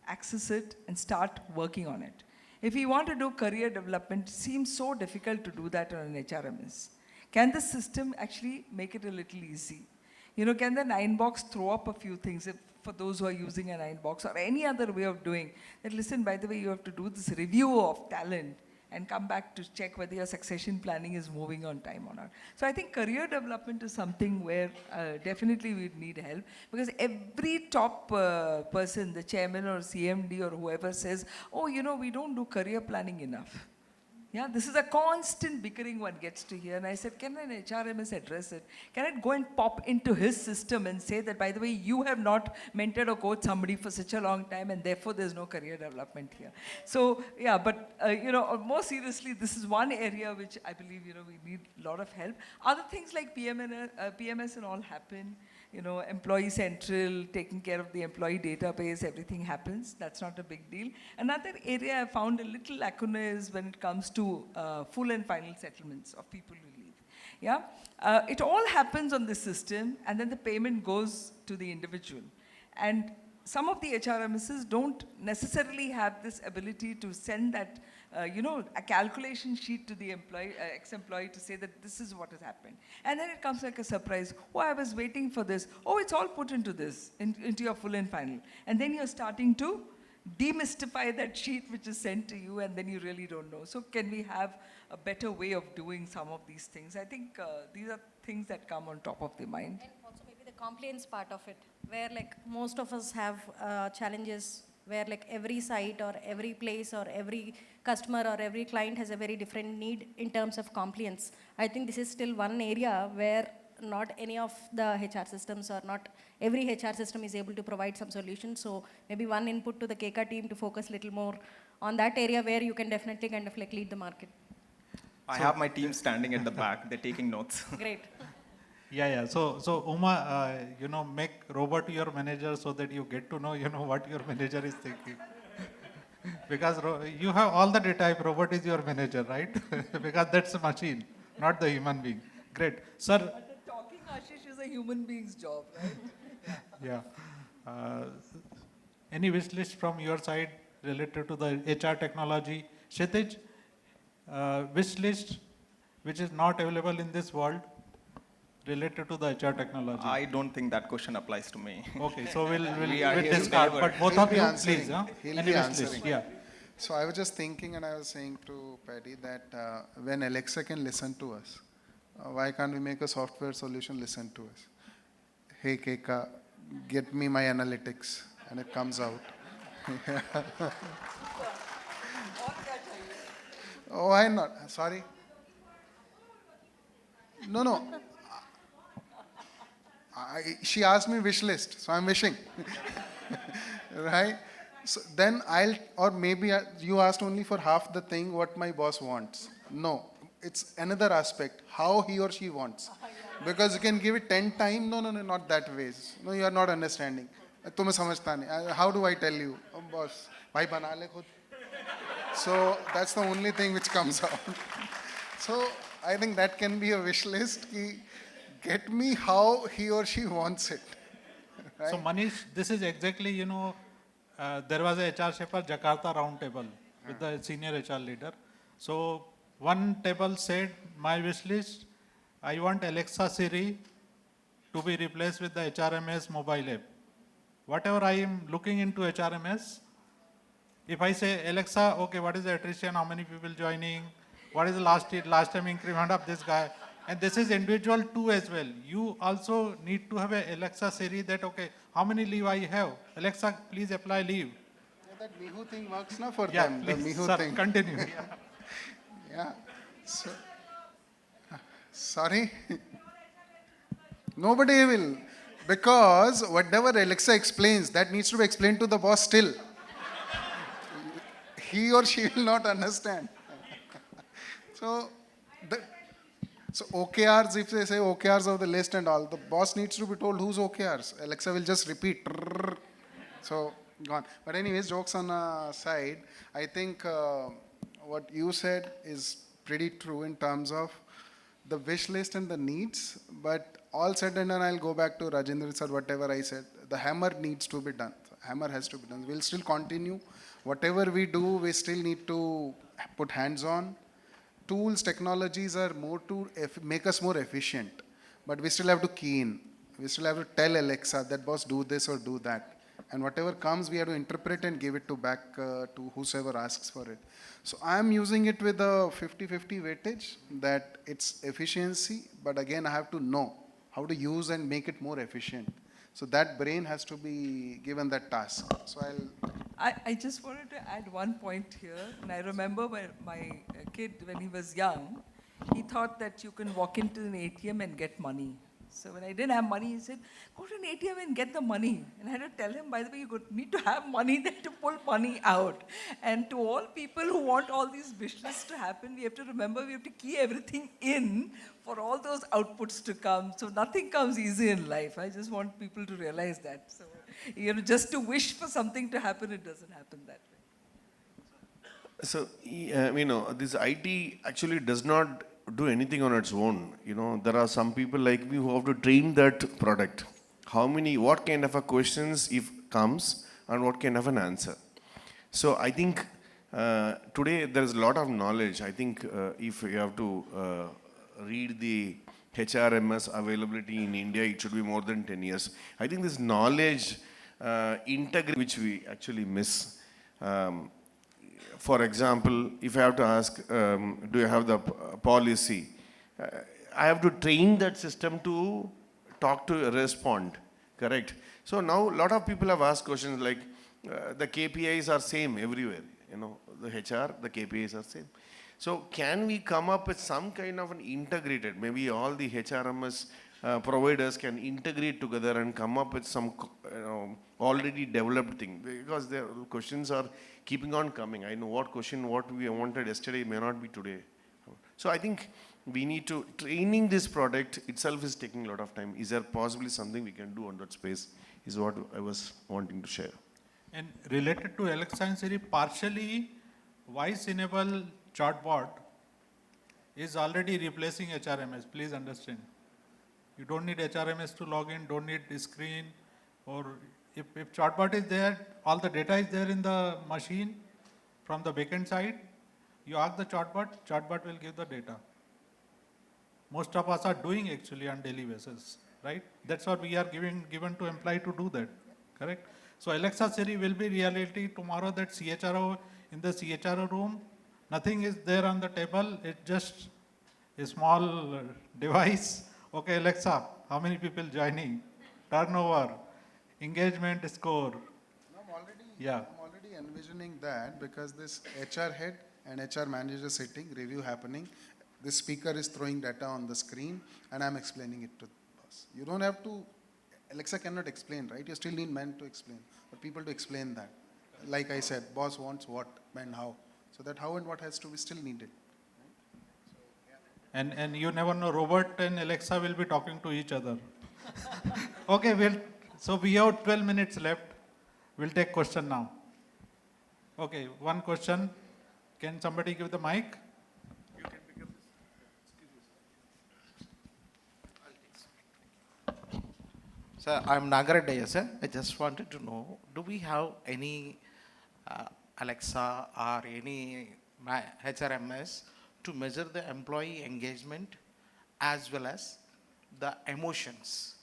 access it and start working on it. If we want to do career development, it seems so difficult to do that on an HRMS. Can the system actually make it a little easy? Can the 9-box throw up a few things for those who are using a 9-box, or any other way of doing that? Listen, by the way, you have to do this review of talent and come back to check whether your succession planning is moving on time or not. So I think career development is something where definitely we need help, because every top person, the chairman or CMD or whoever, says, oh, we don't do career planning enough. Yeah, this is a constant bickering one gets to hear. And I said, can an HRMS address it? Can it go and pop into his system and say that, by the way, you have not mentored or coached somebody for such a long time, and therefore there's no career development here. So, yeah, but, more seriously, this is one area which I believe, we need a lot of help. Other things like PMS and all happen. Employee central, taking care of the employee database, everything happens. That's not a big deal. Another area I found a little lacuna is when it comes to full and final settlements of people who leave. Yeah, it all happens on the system, and then the payment goes to the individual. And some of the HRMSs don't necessarily have this ability to send that, a calculation sheet to the ex-employee to say that this is what has happened. And then it comes like a surprise. Oh, I was waiting for this. Oh, it's all put into this, into your full and final. And then you're starting to demystify that sheet which is sent to you, and then you really don't know. So can we have a better way of doing some of these things? I think these are things that come on top of the mind. And also maybe the compliance part of it, where like most of us have challenges where like every site or every place or every customer or every client has a very different need in terms of compliance. I think this is still one area where not any of the HR systems or not every HR system is able to provide some solution. So maybe one input to the Keka team to focus a little more on that area where you can definitely kind of like lead the market. I have my team standing at the back. They're taking notes. Great. Yeah. So Uma, make robot your manager so that you get to know, what your manager is thinking. Because you have all the data if robot is your manager, right? Because that's a machine, not the human being. Great. Sir. But the talking Ashish is a human being's job, right? Yeah. Any wish list from your side related to the HR technology? Kshitij, wish list which is not available in this world related to the HR technology? I don't think that question applies to me. Okay, so we'll We are here to discard. deliver. But both He'll of be you, answering. please. Huh? He'll Any be wish list? answering. Yeah. So I was just thinking, and I was saying to Paddy that when Alexa can listen to us, why can't we make a software solution listen to us? Hey Keka, get me my analytics, and it comes out. Oh, why not? Sorry. No. She asked me wish list, so I'm wishing. Right? So then or maybe you asked only for half the thing what my boss wants. No, it's another aspect, how he or she wants. Because you can give it 10 times. No, not that ways. No, you are not understanding. तुम्हें समझता नहीं. How do I tell you? Oh, boss, भाई बना ले खुद. So that's the only thing which comes out. So I think that can be a wish list. Ki get me how he or she wants it. Right? So Manish, this is exactly, there was a HR Shaper Jakarta round table with the senior HR leader. So one table said, my wish list, I want Alexa Siri to be replaced with the HRMS mobile app. Whatever I am looking into HRMS, if I say, Alexa, okay, what is the attrition, how many people joining, what is the last time increment of this guy, and this is individual too as well. You also need to have a Alexa Siri that, okay, how many leave I have? Alexa, please apply leave. Yeah, that Mihu thing works now for Yeah, them. please, The Mihu sir, thing. continue. Yeah. So, sorry? Nobody will. Because whatever Alexa explains, that needs to be explained to the boss still. He or she will not understand. So, So OKRs, if they say OKRs of the list and all, the boss needs to be told who's OKRs. Alexa will just repeat. Trrrr. So gone. But anyways, jokes on a side, I think what you said is pretty true in terms of the wish list and the needs. But all said and done, I'll go back to Rajendra sir, whatever I said. The hammer needs to be done. Hammer has to be done. We'll still continue. Whatever we do, we still need to put hands on. Tools, technologies are more to make us more efficient, but we still have to key in. We still have to tell Alexa that boss do this or do that. And whatever comes, we have to interpret and give it to back to whosoever asks for it. So I'm using it with a 50-50 weightage that it's efficiency, but again, I have to know how to use and make it more efficient. So that brain has to be given that task. So I just wanted to add one point here. And I remember when my kid, when he was young, he thought that you can walk into an ATM and get money. So when I didn't have money, he said, go to an ATM and get the money. And I had to tell him, by the way, you need to have money then to pull money out. And to all people who want all these wish lists to happen, we have to remember we have to key everything in for all those outputs to come. So nothing comes easy in life. I just want people to realize that. So, just to wish for something to happen, it doesn't happen that way. So, this IT actually does not do anything on its own. There are some people like me who have to train that product. What kind of a questions if comes and what kind of an answer. So I think today there is a lot of knowledge. I think if you have to read the HRMS availability in India, it should be more than 10 years. I think this knowledge integrity which we actually miss. For example, if I have to ask, do you have the policy? I have to train that system to talk to respond, correct? So now a lot of people have asked questions like, the KPIs are same everywhere, the HR, the KPIs are same. So can we come up with some kind of an integrated, maybe all the HRMS providers can integrate together and come up with some already developed thing, because the questions are keeping on coming. I know what we wanted yesterday may not be today. So I think we need to, training this product itself is taking a lot of time. Is there possibly something we can do on that space is what I was wanting to share. And related to Alexa and Siri, partially voice-enabled chatbot is already replacing HRMS, please understand. You don't need HRMS to log in, don't need the screen, or if chatbot is there, all the data is there in the machine from the backend side, you ask the chatbot will give the data. Most of us are doing actually on daily basis, right? That's what we are given to employee to do that, correct? So Alexa Siri will be reality tomorrow, that CHRO, in the CHRO room, nothing is there on the table, it's just a small device. Okay, Alexa, how many people joining? Turnover, engagement score. I'm already envisioning that, because this HR head and HR manager sitting, review happening, this speaker is throwing data on the screen and I'm explaining it to the boss. You don't have to, Alexa cannot explain, right? You still need men to explain, or people to explain that. Like I said, boss wants what, when, how. So that how and what has to be still needed. And you never know, robot and Alexa will be talking to each other. Okay, so we have 12 minutes left. We'll take question now. Okay, one question. Can somebody give the mic? You can pick up this. Sir, I'm Nagaradaya, sir. I just wanted to know, do we have any Alexa or any HRMS to measure the employee engagement as well as the emotions?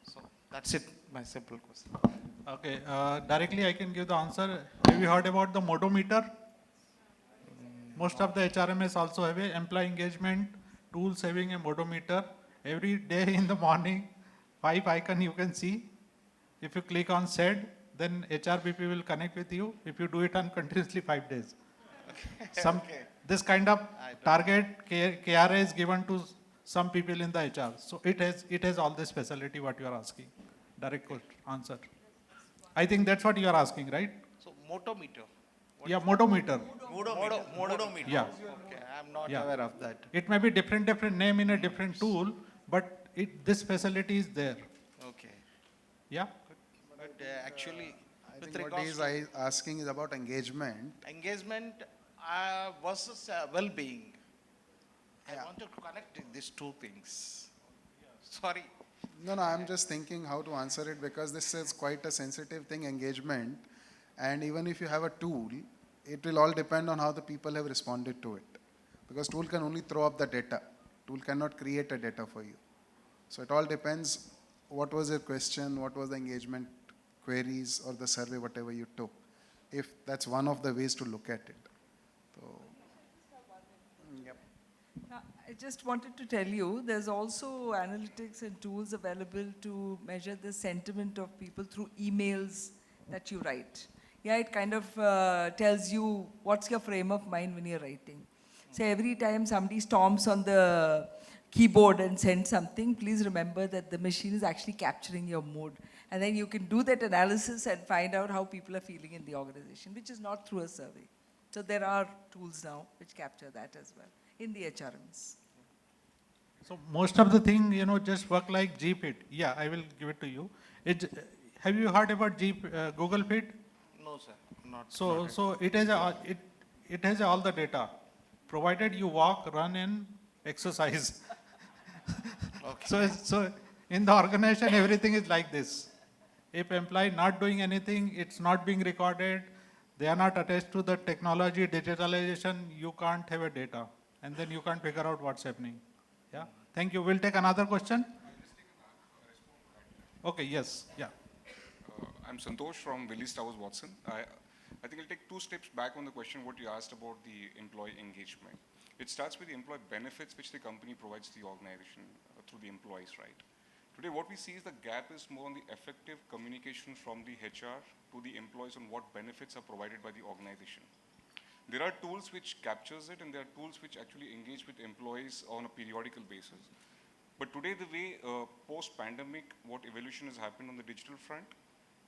So that's it, my simple question. Okay, directly I can give the answer. Have you heard about the modometer? Most of the HRMS also have a employee engagement tools having a modometer. Every day in the morning, 5 icon you can see. If you click on SED, then HRBP will connect with you. If you do it on continuously 5 days. This kind of target KRA is given to some people in the HR. So it has all this facility what you are asking. Direct answer. I think that's what you are asking, right? So motometer. Yeah, modometer. Modometer. Yeah. Okay, I'm not Yeah. aware of that. It may be different name in a different tool, but this facility is there. Okay. Yeah. But actually, I with think what he regards is to asking is about engagement. engagement versus well-being, I want to connect these two things. Sorry. No, I'm just thinking how to answer it because this is quite a sensitive thing, engagement. And even if you have a tool, it will all depend on how the people have responded to it. Because tool can only throw up the data. Tool cannot create a data for you. So it all depends what was your question, what was the engagement queries or the survey, whatever you took. If that's one of the ways to look at it. So, yep. Now, I just wanted to tell you, there's also analytics and tools available to measure the sentiment of people through emails that you write. Yeah, it kind of tells you what's your frame of mind when you're writing. So every time somebody stomps on the keyboard and sends something, please remember that the machine is actually capturing your mood. And then you can do that analysis and find out how people are feeling in the organization, which is not through a survey. So there are tools now which capture that as well in the HRMs. So most of the thing, just work like GPit. Yeah, I will give it to you. Have you heard about Google Fit? No, sir. Not. So it has all the data, provided you walk, run, and exercise. Okay. So in the organization, everything is like this. If employee not doing anything, it's not being recorded. They are not attached to the technology, digitalization. You can't have a data, and then you can't figure out what's happening. Yeah. Thank you. We'll take another question. Okay. Yes. Yeah. I'm Santosh from Willis Towers Watson. I think I'll take 2 steps back on the question what you asked about the employee engagement. It starts with the employee benefits which the company provides to the organization through the employees, right? Today what we see is the gap is more on the effective communication from the HR to the employees on what benefits are provided by the organization. There are tools which captures it and there are tools which actually engage with employees on a periodical basis. But today the way post-pandemic, what evolution has happened on the digital front,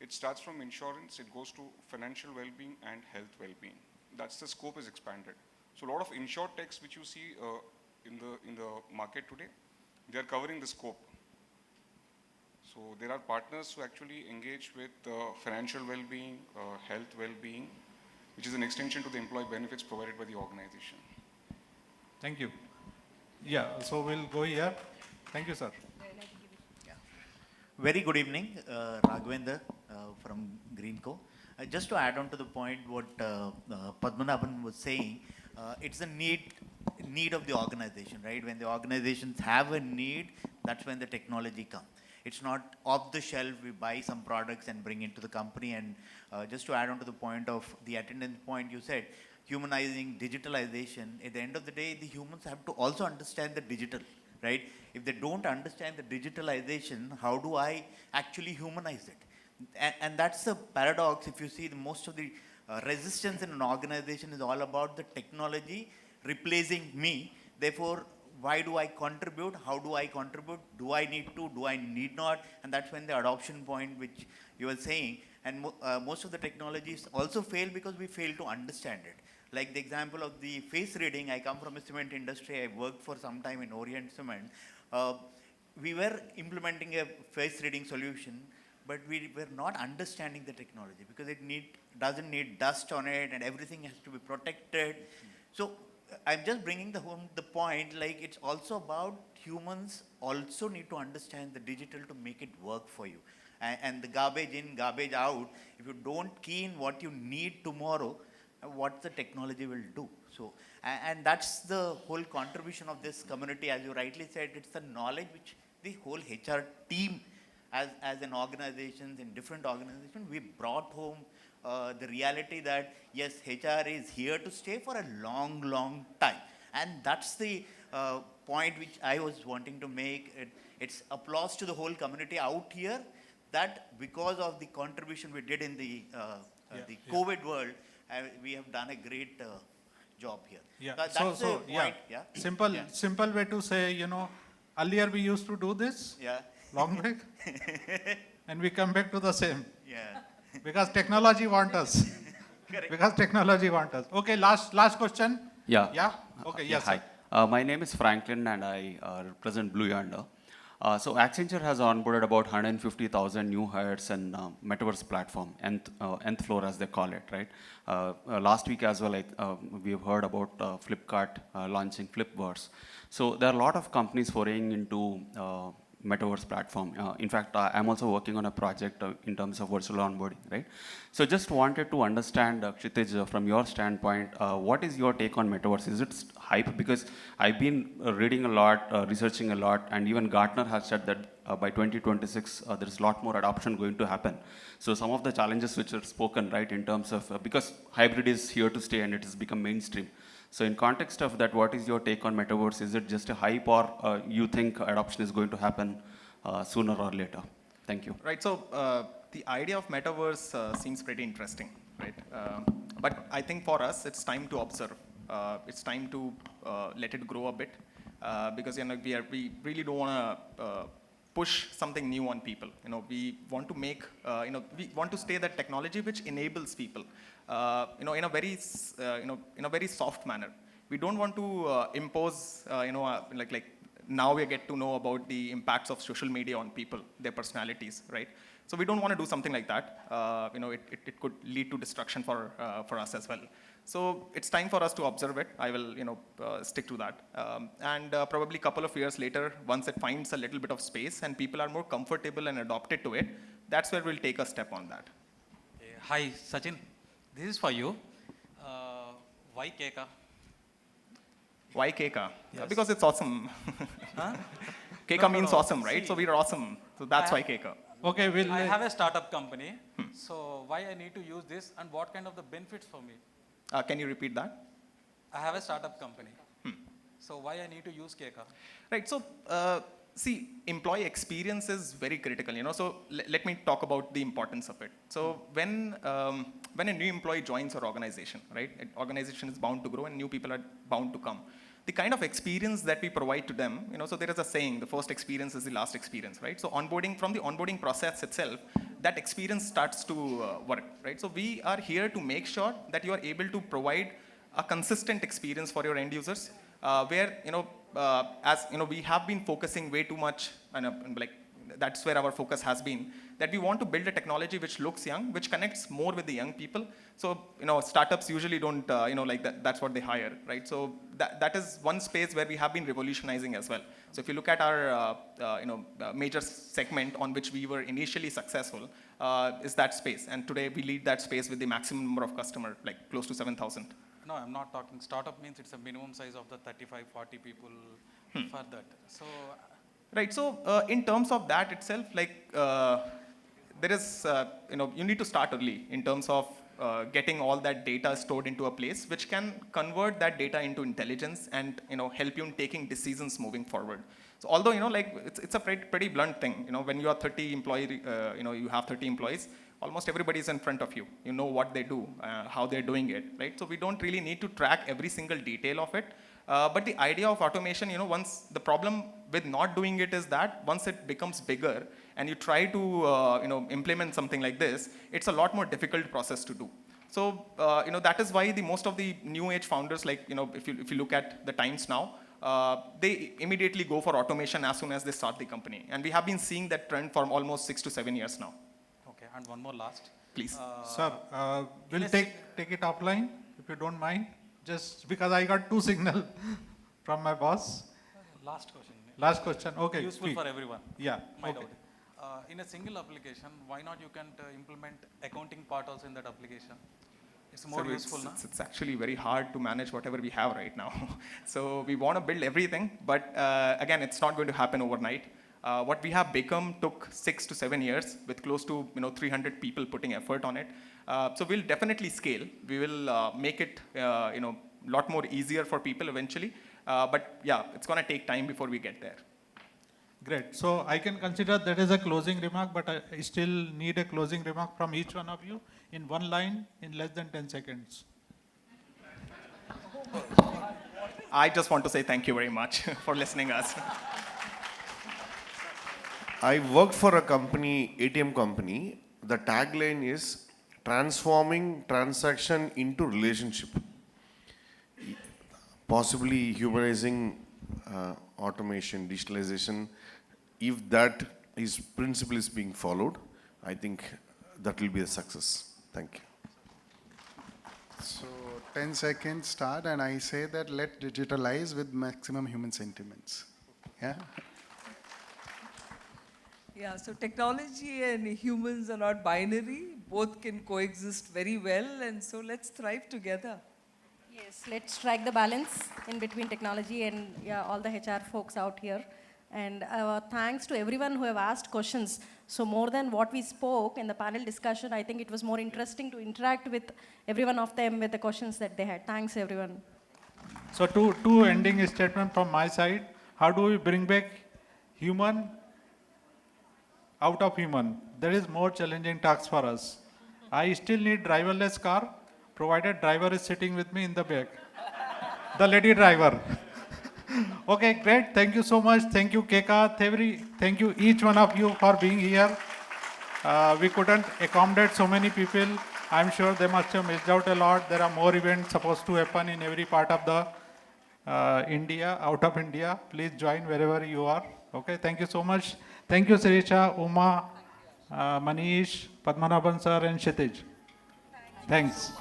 it starts from insurance, it goes to financial well-being and health well-being. That's the scope is expanded. So a lot of insurtechs which you see in the market today, they are covering the scope. So there are partners who actually engage with financial well-being, health well-being, which is an extension to the employee benefits provided by the organization. Thank you. Yeah. So we'll go here. Thank you, sir. Very good evening, Raghavendra from Greenco. Just to add on to the point what Padmanabhan was saying, it's a need of the organization, right? When the organizations have a need, that's when the technology comes. It's not off the shelf, we buy some products and bring into the company. And just to add on to the point of the attendance point you said, humanizing digitalization, at the end of the day, the humans have to also understand the digital, right? If they don't understand the digitalization, how do I actually humanize it? And that's the paradox. If you see, most of the resistance in an organization is all about the technology replacing me. Therefore, why do I contribute? How do I contribute? Do I need to? Do I need not? And that's when the adoption point, which you were saying. And most of the technologies also fail because we fail to understand it. Like the example of the face reading, I come from a cement industry. I worked for some time in Orient Cement. We were implementing a face reading solution, but we were not understanding the technology because it doesn't need dust on it and everything has to be protected. So I'm just bringing home the point, like it's also about humans also need to understand the digital to make it work for you. And the garbage in, garbage out, if you don't key in what you need tomorrow, what the technology will do. So, and that's the whole contribution of this community. As you rightly said, it's the knowledge which the whole HR team as an organization, in different organizations, we brought home the reality that yes, HR is here to stay for a long, long time. And that's the point which I was wanting to make. It's applause to the whole community out here that because of the contribution we did in the COVID world, we have done a great job here. Yeah. That's So the point. Yeah. Simple way to say, earlier we used to do this. Yeah. Long break. And we come back to the same. Yeah. Because technology wants us. Because technology wants us. Okay, last question. Yeah. Yeah? Okay, yes, Hi. sir. My name is Franklin and I represent Blue Yonder. So Accenture has onboarded about 150,000 new hires in Metaverse platform, nth floor as they call it, right? Last week as well, we've heard about Flipkart launching Flipverse. So there are a lot of companies foraying into Metaverse platform. In fact, I'm also working on a project in terms of virtual onboarding, right? So just wanted to understand, Kshitij, from your standpoint, what is your take on Metaverse? Is it hype? Because I've been reading a lot, researching a lot, and even Gartner has said that by 2026, there's a lot more adoption going to happen. So some of the challenges which are spoken, right, in terms of, because hybrid is here to stay and it has become mainstream. So in context of that, what is your take on Metaverse? Is it just a hype or you think adoption is going to happen sooner or later? Thank you. Right, so the idea of metaverse seems pretty interesting, right? But I think for us, it's time to observe. It's time to let it grow a bit because we really don't want to push something new on people. We want to make, we want to stay that technology which enables people, in a very, in a very soft manner. We don't want to impose, like now we get to know about the impacts of social media on people, their personalities, right? So we don't want to do something like that. It could lead to destruction for us as well. So it's time for us to observe it. I will, stick to that. And probably a couple of years later, once it finds a little bit of space and people are more comfortable and adopted to it, that's where we'll take a step on that. Hi, Sachin. This is for you. Why Keka? Why Keka? Yes. Because it's awesome. Huh? Keka means awesome, right? See, so we're awesome. So that's why Keka. Okay, we'll. I have a startup company. So why I need to use this and what kind of the benefits for me? Can you repeat that? I have a startup company. So why I need to use Keka? Right, so see, employee experience is very critical, so let me talk about the importance of it. So when a new employee joins our organization, right, an organization is bound to grow and new people are bound to come. The kind of experience that we provide to them, so there is a saying, the first experience is the last experience, right? So onboarding, from the onboarding process itself, that experience starts to work, right? So we are here to make sure that you are able to provide a consistent experience for your end users, where, we have been focusing way too much, and that's where our focus has been, that we want to build a technology which looks young, which connects more with the young people. So, startups usually don't, that's what they hire, right? So that is one space where we have been revolutionizing as well. So if you look at our, major segment on which we were initially successful, is that space. And today we lead that space with the maximum number of customers, like close to 7,000. No, I'm not talking. Startup means it's a minimum size of the 35, 40 people for that. So. Right, so in terms of that itself, there is, you need to start early in terms of getting all that data stored into a place which can convert that data into intelligence and, help you in taking decisions moving forward. So although, it's a pretty blunt thing, when you are 30 employee, you have 30 employees, almost everybody is in front of you. You know what they do, how they're doing it, right? So we don't really need to track every single detail of it. But the idea of automation, once the problem with not doing it is that once it becomes bigger and you try to, implement something like this, it's a lot more difficult process to do. So, that is why most of the new age founders, if you look at the times now, they immediately go for automation as soon as they start the company. And we have been seeing that trend for almost 6 to 7 years now. Okay, and one more last. Please. Sir, we'll take it offline, if you don't mind. Just because I got 2 signals from my boss. Last question. Last question, okay. Useful please. for everyone. Yeah, My okay. doubt. In a single application, why not you can implement accounting part also in that application? It's more useful, no? It's actually very hard to manage whatever we have right now. So we want to build everything, but again, it's not going to happen overnight. What we have become took 6 to 7 years with close to 300 people putting effort on it. So we'll definitely scale. We will make it lot more easier for people eventually. But yeah, it's going to take time before we get there. Great. So I can consider that as a closing remark, but I still need a closing remark from each one of you in one line in less than 10 seconds. I just want to say thank you very much for listening us. I worked for a company, ATM company. The tagline is transforming transaction into relationship, possibly humanizing automation, digitalization. If that is principle is being followed, I think that will be a success. Thank you. So 10 seconds start, and I say that let digitalize with maximum human sentiments. Yeah. Yeah, so technology and humans are not binary. Both can coexist very well, and so let's thrive together. Yes, let's strike the balance in between technology and yeah, all the HR folks out here. And thanks to everyone who have asked questions. So more than what we spoke in the panel discussion, I think it was more interesting to interact with every one of them with the questions that they had. Thanks, everyone. So two ending statement from my side. How do we bring back human out of human? That is more challenging task for us. I still need driverless car, provided driver is sitting with me in the back. The lady driver. Okay, great. Thank you so much. Thank you, Keka, Thevri. Thank you, each one of you, for being here. We couldn't accommodate so many people. I'm sure they must have missed out a lot. There are more events supposed to happen in every part of the India, out of India. Please join wherever you are. Okay, thank you so much. Thank you, Sirisha, Uma, Manish, Padmanabhan sir, and Kshitij. Thanks.